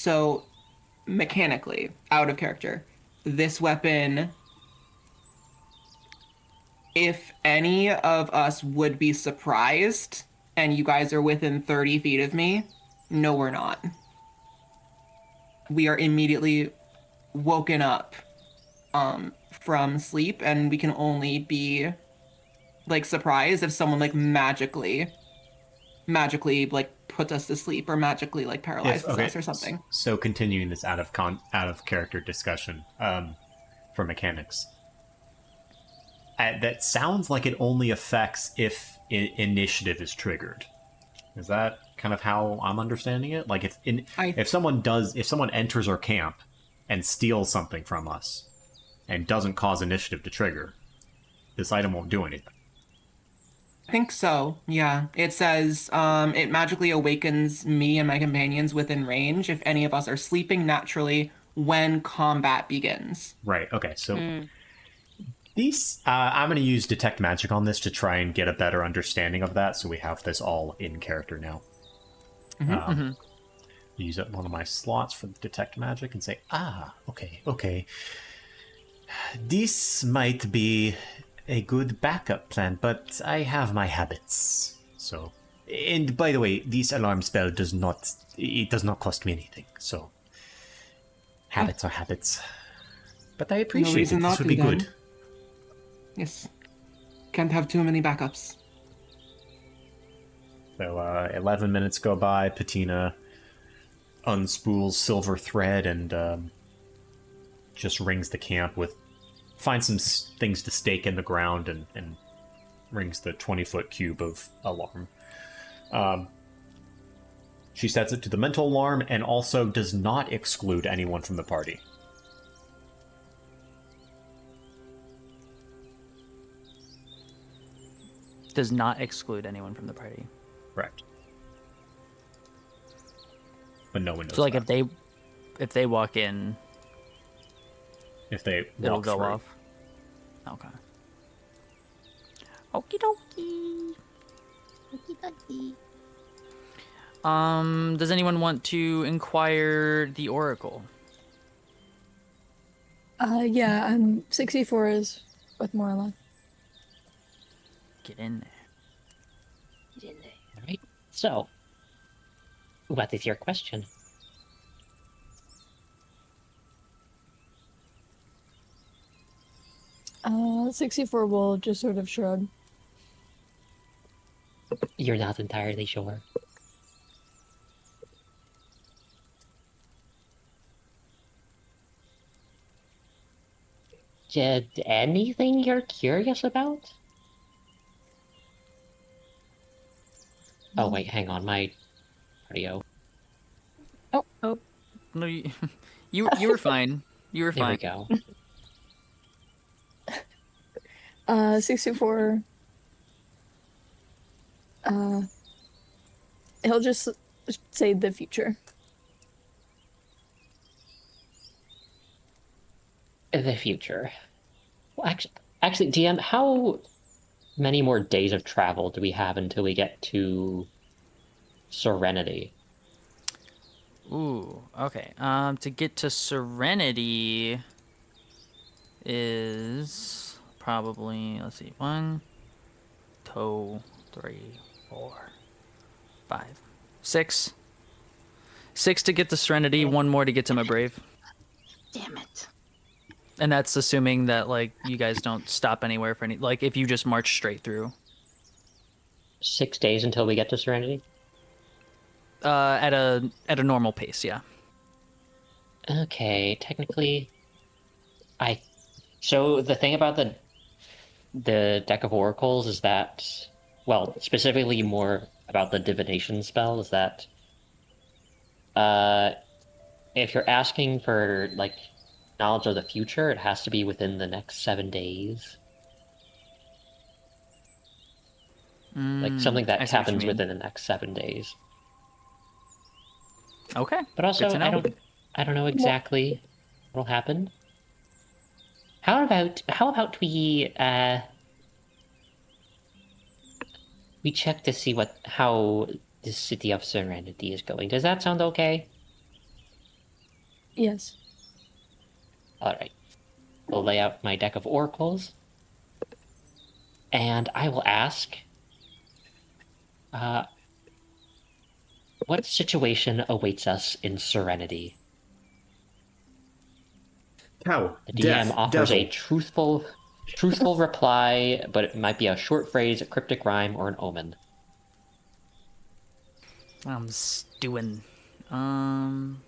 So, mechanically, out of character, this weapon, if any of us would be surprised and you guys are within 30 feet of me, no, we're not. We are immediately woken up from sleep, and we can only be like surprised if someone like magically like puts us to sleep or magically like paralyzes us or something. So continuing this out of character discussion for mechanics, that sounds like it only affects if initiative is triggered. Is that kind of how I'm understanding it? Like if someone enters our camp and steals something from us and doesn't cause initiative to trigger, this item won't do anything. I think so, yeah. It says, it magically awakens me and my companions within range if any of us are sleeping naturally when combat begins. Right, okay, so these, I'm going to use Detect Magic on this to try and get a better understanding of that, so we have this all in character now. Use up one of my slots for Detect Magic and say, okay. This might be a good backup plan, but I have my habits. So, and by the way, this alarm spell does not cost me anything. So, habits are habits. But I appreciate it. This would be good. Yes. Can't have too many backups. So, 11 minutes go by. Patina unspools silver thread and just rings the camp with. Finds some things to stake in the ground and rings the 20-foot cube of alarm. She sets it to the mental alarm and also does not exclude anyone from the party. Does not exclude anyone from the party. Correct. But no one knows. So, like, that. if they walk in, it'll go through. off. Okay. Okie dokie. Okie dokie. Does anyone want to inquire the Oracle? Yeah, 64 is with Morla. Get in there. All right. So, what is your question? 64 will just sort of shrug. You're not entirely sure. Did anything you're curious about? Oh wait, hang on, my audio. Oh. No, you were fine. You were fine. There we go. 64. He'll just say the future. The future. Well, actually, DM, how many more days of travel do we have until we get to Serenity? Ooh, okay. To get to Serenity is probably, let's see, 1, 2, 3, 4, 5, 6. 6 to get to Serenity, 1 more to get to my Brave. Damn it. And that's assuming that, like, you guys don't stop anywhere for any, like, if you just march straight through. 6 days until we get to Serenity? At a normal pace, yeah. Okay, technically, so the thing about the deck of oracles is that, well, specifically more about the divination spell is that, if you're asking for like knowledge of the future, it has to be within the next 7 days. Like something that happens within the next 7 days. Okay. But also, I don't know exactly what'll happen. How about we check to see how the city of Serenity is going? Does that sound okay? Yes. All right. We'll lay out my deck of oracles, and I will ask, what situation awaits us in Serenity? Cow. The DM Death. offers Devil. a truthful reply, but it might be a short phrase, a cryptic rhyme, or an omen. I'm stewing. Do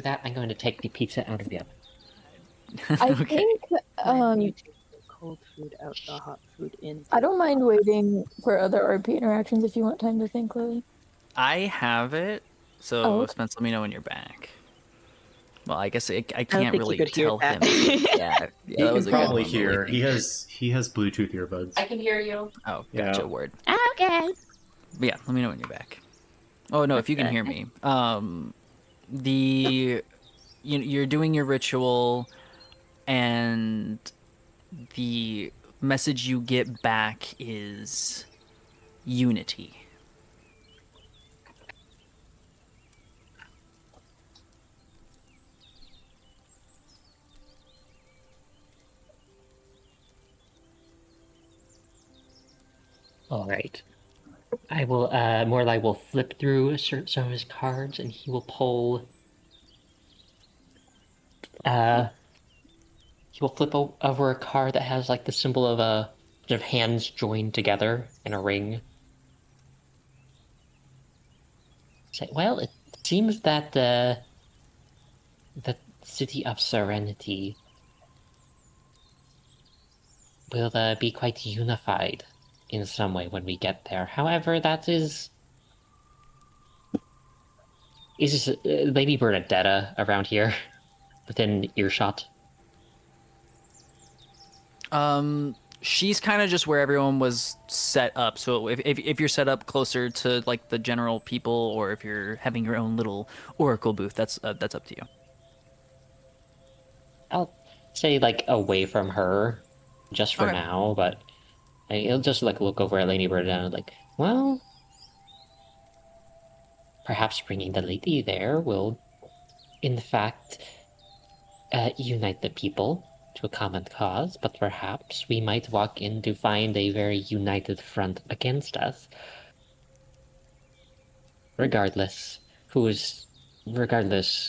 that. I'm going to take the pizza out of the oven. I Okay. think You take the cold food out, the hot food in. I don't mind waiting for other RP interactions if you want time to think, Lily. I have it, so Oh, okay. Spence, let me know when you're back. Well, I guess I I don't can't think really you could hear tell that. him. Yeah, He that can was a good probably one, hear. Lily. He has Bluetooth earbuds. I can hear you. Oh, Yeah. gotcha. Word. Okay. But yeah, let me know when you're back. Oh no, if you can Okay. hear me. You're doing your ritual, and the message you get back is unity. All right. I will, Morlai will flip through some of his cards, and he will pull, he will flip over a card that has, like, the symbol of a bunch of hands joined together in a ring. Say, well, it seems that the city of Serenity will be quite unified in some way when we get there. However, that is Lady Bernadetta around here within earshot? She's kind of just where everyone was set up. So if you're set up closer to like the general people, or if you're having your own little oracle booth, that's up to you. I'll say like away from her, just for Okay. now. But I'll just like look over at Lady Bernadetta and like, well, perhaps bringing the lady there will, in fact, unite the people to a common cause, but perhaps we might walk in to find a very united front against us. Regardless,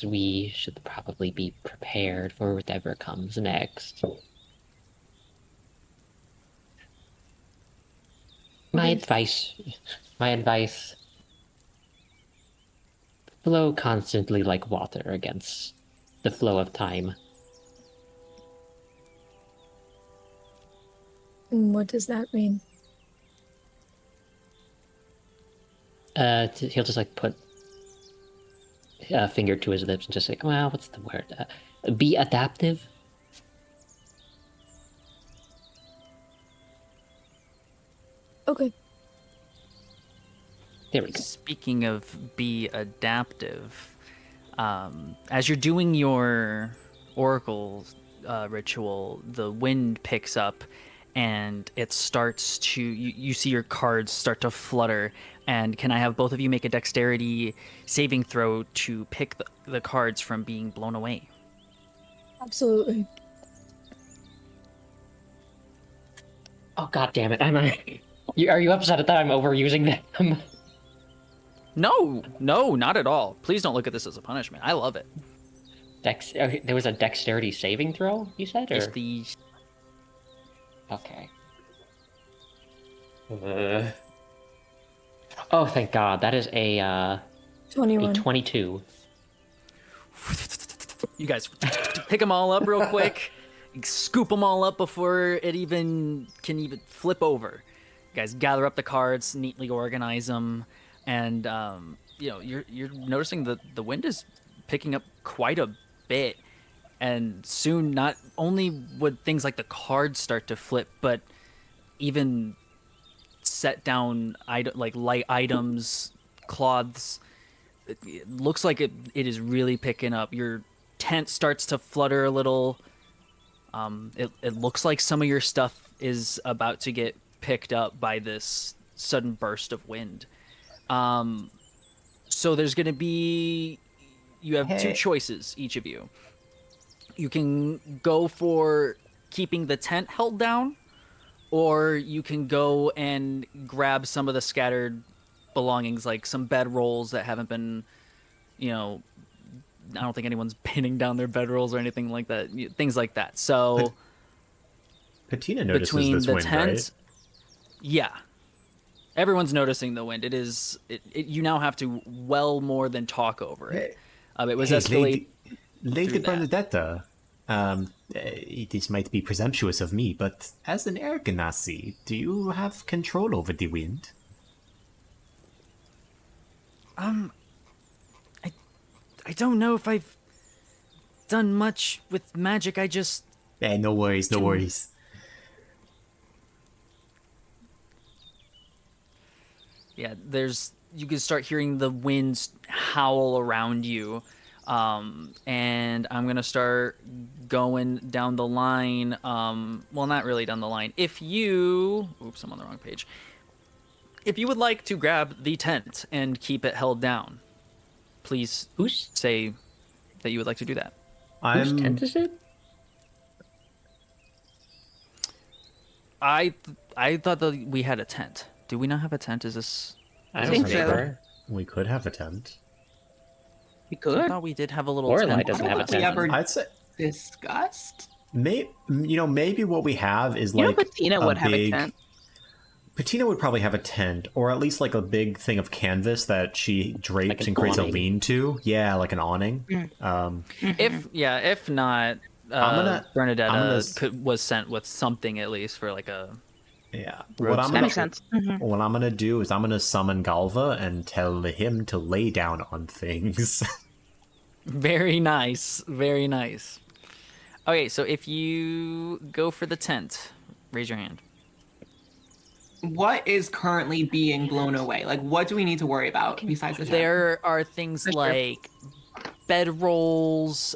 we should probably be prepared for whatever comes next. My advice, flow constantly like water against the flow of time. What does that mean? He'll just like put a finger to his lips and just like, well, what's the word? Be adaptive. Okay. There we go. Speaking of be adaptive, as you're doing your oracle ritual, the wind picks up and it starts to, you see your cards start to flutter. And can I have both of you make a dexterity saving throw to pick the cards from being blown away? Absolutely. Oh, god damn it. Are you upset that I'm overusing them? No, not at all. Please don't look at this as a punishment. I love it. There was a dexterity saving throw, you said? Or? Just the... Okay. Oh, thank god. That is a 21. 22. You guys pick them all up real quick. Scoop them all up before it can even flip over. You guys gather up the cards, neatly organize them, and you're noticing the wind is picking up quite a bit. And soon, not only would things like the cards start to flip, but even set down like light items, cloths. It looks like it is really picking up. Your tent starts to flutter a little. It looks like some of your stuff is about to get picked up by this sudden burst of wind. So there's going to be you have two choices, each of you. You can go for keeping the tent held down, or you can go and grab some of the scattered belongings, like some bedrolls that haven't been, I don't think anyone's pinning down their bedrolls or anything like that. Things like that. So Patina notices between this the wind, tent, right? yeah, everyone's noticing the wind. You now have to well more than talk over it. It was escalated. Lady Bernadetta, this might be presumptuous of me, but as an air ganassi, do you have control over the wind? I don't know if I've done much with magic. I just... No worries, no worries. Yeah, you can start hearing the winds howl around you. And I'm going to start going down the line. Well, not really down the line. Oops, I'm on the wrong page. If you would like to grab the tent and keep it held down, please say that you would like to do that. Whose tent is it? I thought that we had a tent. Do we not have a tent? Is this... I don't remember. We could have a tent. We could. I thought we did have a little Lorelei tent. doesn't have a We tent. ever I'd say discussed? maybe what we have is like Patina would have a tent. Patina would probably have a tent, or at least like a big thing of canvas that she drapes Like an and creates awning. a lean-to. Yeah, like an awning. If not, Bernadetta was sent with something at least for like a... Yeah. That makes sense. What I'm gonna do is I'm gonna summon Galva and tell him to lay down on things. Very nice. Very nice. Okay, so if you go for the tent, raise your hand. What is currently being blown away? Like, what do we need to worry about besides the tent? There are things like bedrolls,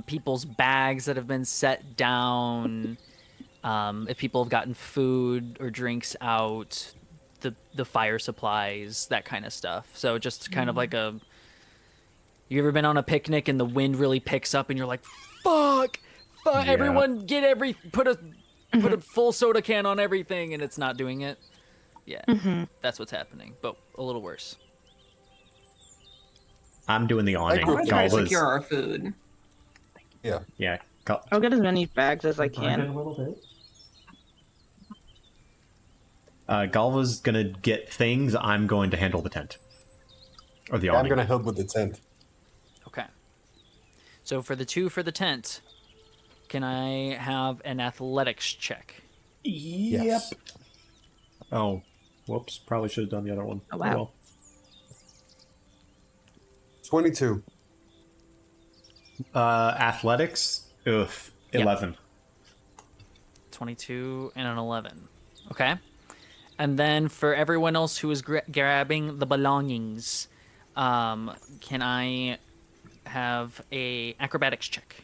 people's bags that have been set down, if people have gotten food or drinks out, the fire supplies, that kind of stuff. So just kind of like a... You ever been on a picnic and the wind really picks up and you're like, fuck, Yeah. everyone put a full soda can on everything and it's not doing it? Yeah, that's what's happening, but a little worse. I'm doing the awning. We're trying to Galva's- secure our food. Yeah. I'll get as many bags as I can. Galva's gonna get things. I'm going to handle the tent. Or the I'm awning. gonna help with the tent. Okay. So for the two for the tent, can I have an athletics check? Yes. Oh, whoops. Probably should have done the other one. Oh, wow. Well. 22. Athletics? Ugh. 11. 22 and an 11. Okay. And then for everyone else who is grabbing the belongings, can I have a acrobatics check?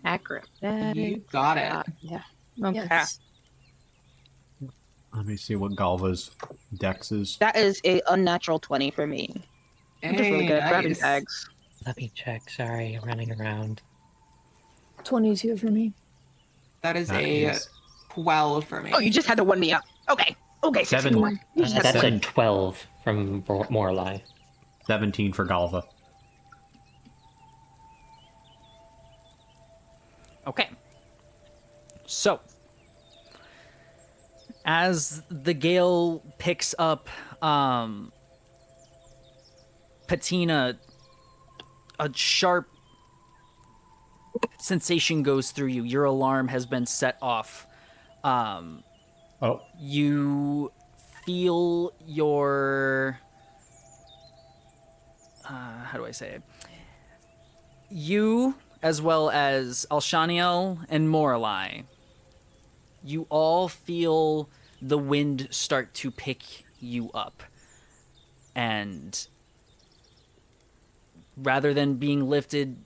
Acrobatics. You got it. Yeah. Okay. Yes. Let me see what Galva's dex is. That is a unnatural 20 for me. I'm just really good at grabbing nice. bags. Let me check. Sorry, I'm running around. 22 for me. That is That a is- 12 for me. Oh, you just had to one me up. Okay. Okay, 64. You just had That's to a 12 from Morlai. 17 for Galva. Okay. So, as the gale picks up, Patina, a sharp sensation goes through you. Your alarm has been set off. Oh. You feel your... how do I say it? You, as well as Alshaniel and Morlai, you all feel the wind start to pick you up. And rather than being lifted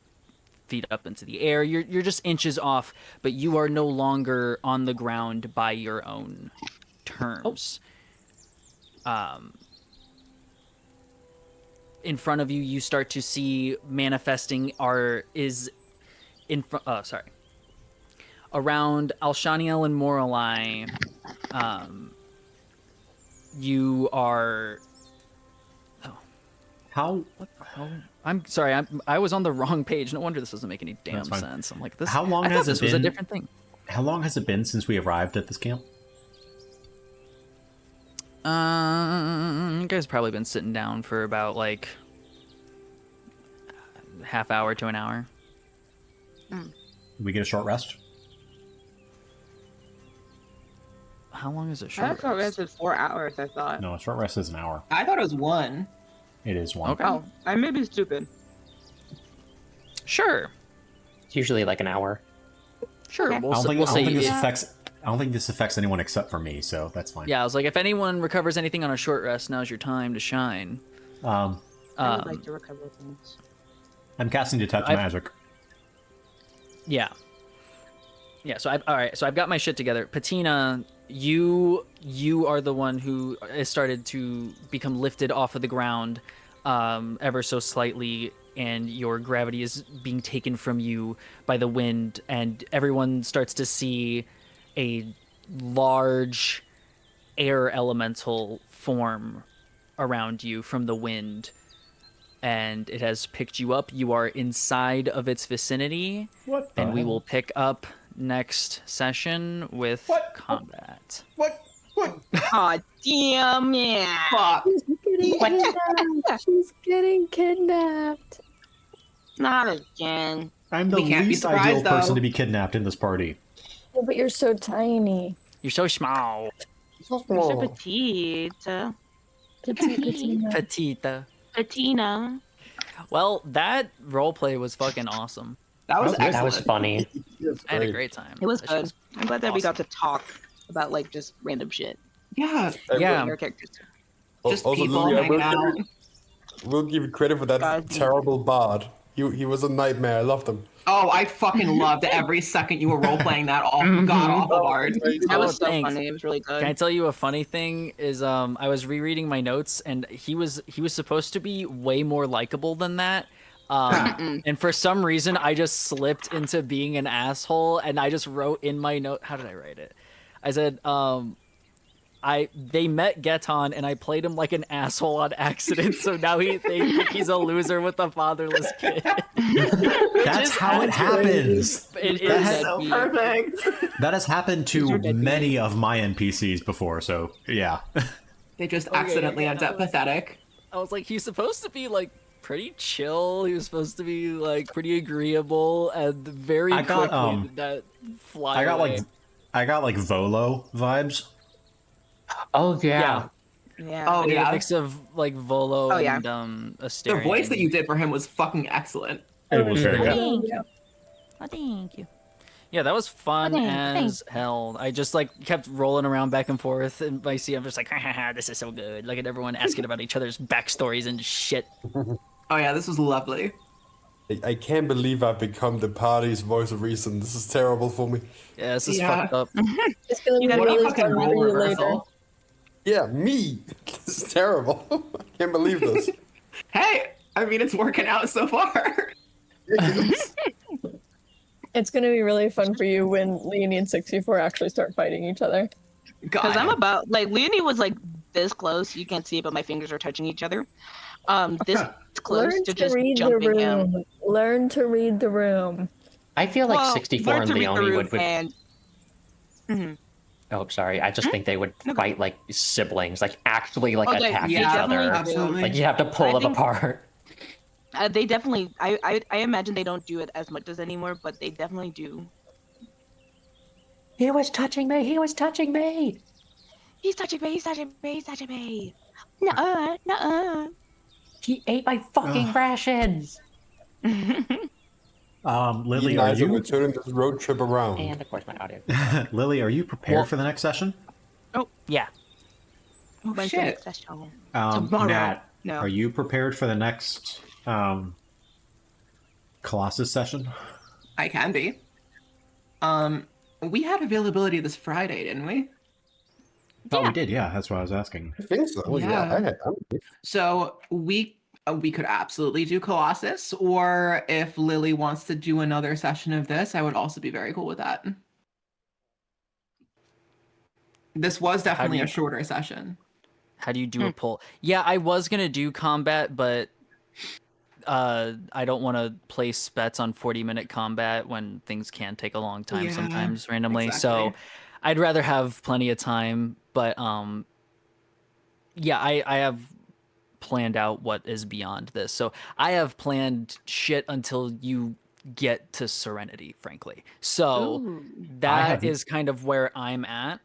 feet up into the air, you're just inches off, but you are no longer on the ground by your own terms. in front of you, you start to see manifesting around Alshaniel and Moralai. You are. Oh, How? What the hell? I'm sorry. I was on the wrong page. No wonder this doesn't make any damn sense. I'm like this. How long I has thought this it was been? a different thing. How long has it been since we arrived at this camp? You guys have probably been sitting down for about like half hour to an hour. We get a short rest. How long is a I short thought rest? it was 4 hours. I thought. No, a short rest is an hour. I thought it was 1. It is 1. Okay. Oh, I may be stupid. Sure. It's usually like an hour. Sure. Okay. We'll, I don't think, we'll I don't say think this it- affects. I don't think this affects anyone except for me, so that's fine. Yeah, I was like, if anyone recovers anything on a short rest, now's your time to shine. I would like to recover things. I'm casting detect magic. Yeah. Yeah. So all right. So I've got my shit together. Patina, you are the one who has started to become lifted off of the ground, ever so slightly, and your gravity is being taken from you by the wind, and everyone starts to see a large air elemental form around you from the wind, and it has picked you up. You are inside of its vicinity, and we will pick up next session with combat. What? God damn it! Fuck. She's getting kidnapped. Not again. I'm the We can't be least surprised, ideal person though. to be kidnapped in this party. Yeah, but you're so tiny. You're so small. So petite. Petita. Patina. Well, that roleplay was fucking awesome. That was That was That was excellent. funny. I had a great time. It was That shit good. I'm glad that we got to talk about like just random shit. Yeah, Yeah. Your characters. just Also, people Lily, I hanging will out. We'll give you credit for that God. terrible bard. He was a nightmare. I loved him. Oh, I fucking loved every second you were role playing that god awful bard. That was so thanks. funny. It was really good. Can I tell you a funny thing? Is I was rereading my notes, and he was supposed to be way more likable than that. And for some reason, I just slipped into being an asshole, and I just wrote in my note. How did I write it? I said, they met Geton, and I played him like an asshole on accident. So now they think he's a loser with a fatherless kid. That's how it happens. It That is has- Perfect. That has happened to many of my NPCs before, so yeah. They just accidentally end up pathetic. I was like, he's supposed to be like pretty chill. He was supposed to be like pretty agreeable, and very I got, quickly did that fly I got away. I got like Volo vibes. Oh yeah. Yeah. Oh I did a yeah. mix of like Volo Oh, yeah. and The Asterion. voice that you did for him was fucking excellent. It was very good. Thank you. Oh, thank you. Yeah, that was fun Thanks. as hell. I just like kept rolling around back and forth, and by see, I'm just like, ha, this is so good. Like, at everyone asking about each other's backstories and shit. Oh yeah, this was lovely. I can't believe I've become the party's voice of reason. This is terrible for me. Yeah, this is Yeah. fucked up. It's gonna be You gotta What a really fucking fun role for you later. reversal. Yeah, me. This is terrible. I can't believe this. Hey, I mean it's working out so far. It's gonna be really fun for you when Leonie and 64 actually start fighting each other. Because I'm God. about like Leonie was like this close. You can't see it, but my fingers are touching each other. This close Learn to to just read the jumping him. room. Learn to read the room. I feel like Well, 64 learn and to read the Leonie room would. and Mhm. Oh, sorry. I just think they would Okay. fight like siblings, like actually like Okay, attack they each definitely other. do. Absolutely. Like you have to pull I them think- apart. They definitely. I imagine they don't do it as much as anymore, but they definitely do. He was touching me. He was touching me. He's touching me. He's touching me. He's touching me. Nuh-uh. Nuh-uh. He ate my fucking rations. Lily, You are guys are you turning this road trip around. And of course my audio. Lily, are you prepared Well- for the next session? Yeah. Oh When's the shit. next session? Nat, No. are you prepared for the next Colossus session? I can be. We had availability this Friday, didn't we? Oh, we did. Yeah, that's what I was asking. I think so. Yeah. Yeah. I'm So we we could absolutely do Colossus, or if Lily wants to do another session of this, I would also be very cool with that. This was definitely a shorter session. How do you do a poll? Yeah, I was gonna do combat, but I don't want to place bets on 40-minute combat when things can take a long time sometimes randomly. Exactly. So I'd rather have plenty of time. But yeah, I have planned out what is beyond this. So I have planned shit until you get to Serenity, frankly. So that is kind of where I'm at.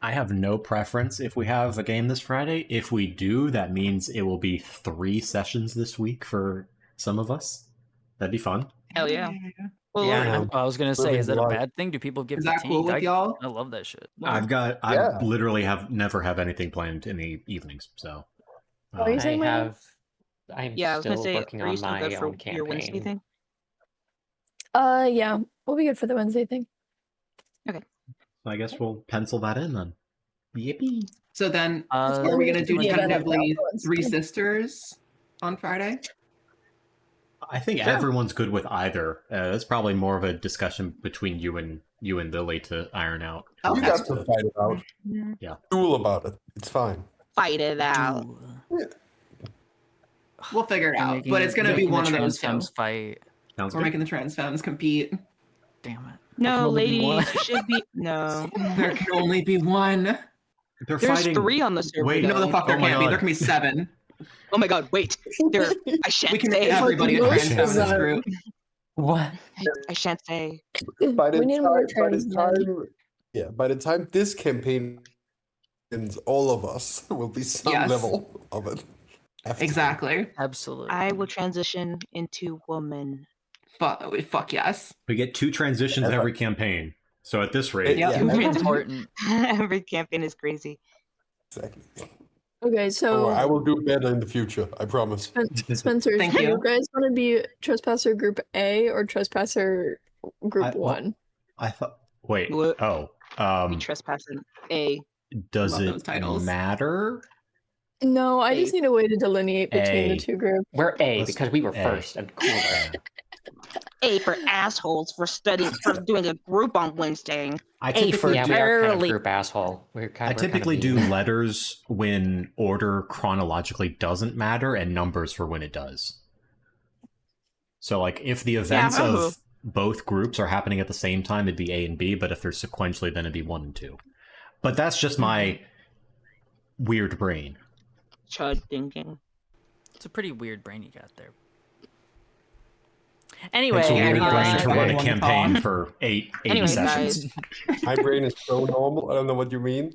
I have no preference if we have a game this Friday. If we do, that means it will be 3 sessions this week for some of us. That'd be fun. Hell yeah. Well, Yeah, I was gonna say, is that a Living bad thing? Do people get Is that fatigued? cool with y'all? I love that shit. I literally never have anything planned in the evenings. So What are you saying, Maya? I'm yeah, I was still gonna say, working are you on still my good for own your Wednesday campaign. thing? Yeah, we'll be good for the Wednesday thing. I guess we'll pencil that in then. Yippee! So then, are we gonna do Yeah, that tentatively was- Three Sisters on Friday? I think everyone's good with either. That's probably more of a discussion between you and Lily to iron out. You got to fight it out. Yeah. Duel about it. It's fine. Fight it out. We'll figure it out, Making- but it's gonna be making one the of trans those two. femmes fight. Sounds We're good. making the trans femmes compete. Damn it. No, only be one. ladies, should be no. There can only be one. They're There's fighting. 3 on the server. Wait, No, the fuck there Oh my can't be. God. There can be 7. Oh my god, wait. There. I shan't We can say. make everybody a Most trans of femme in this them. group. What? I shan't say. By the We need more time, trans men. by the time this campaign ends, all of us will be some Yes. level of it. Have to. Exactly. Absolutely. I will transition into woman. Fuck yes. We get 2 transitions every campaign. So at this rate, Yeah. Important. Every campaign is crazy. Exactly. Okay, so I will do better in the future. I promise. Spencer, Thank do you you. guys want to be Trespasser Group A or Trespasser Group 1? I thought. Wait. What? Oh. Be trespassing. A. Does Love it those titles. matter? No, I just A. need a way to delineate between A. the 2 groups. We're A Let's- because we were A. first and cooler. A for assholes for doing a group on Wednesday. I A for typically Yeah, we are kind of early. group asshole. I typically do letters when order chronologically doesn't matter and numbers for when it does. So, like, if the events of both groups are happening at the same time, it'd be A and B, but if they're sequentially, then it'd be 1 and 2. But that's just my weird brain. Chud thinking. It's a pretty weird brain you got there. Anyway, It's a weird brain to run a everyone campaign on. for 80 Anyway, sessions. guys. My brain is so normal. I don't know what you mean.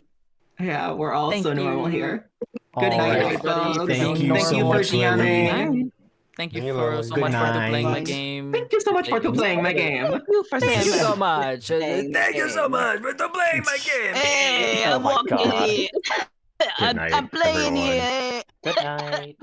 Yeah, we're all Thank so normal you. here. All Good night, right. everybody. folks. Thank you Thank so you for much, Lily. DMing. Thank you Hello. so Good much for playing my night. game. Thank you so much for playing my game. Thank you for Thank you saying so that. much. Thank you so much for playing my game. Hey, Oh I'm my walking God. here. Good night, I'm playing everyone. here. Good night.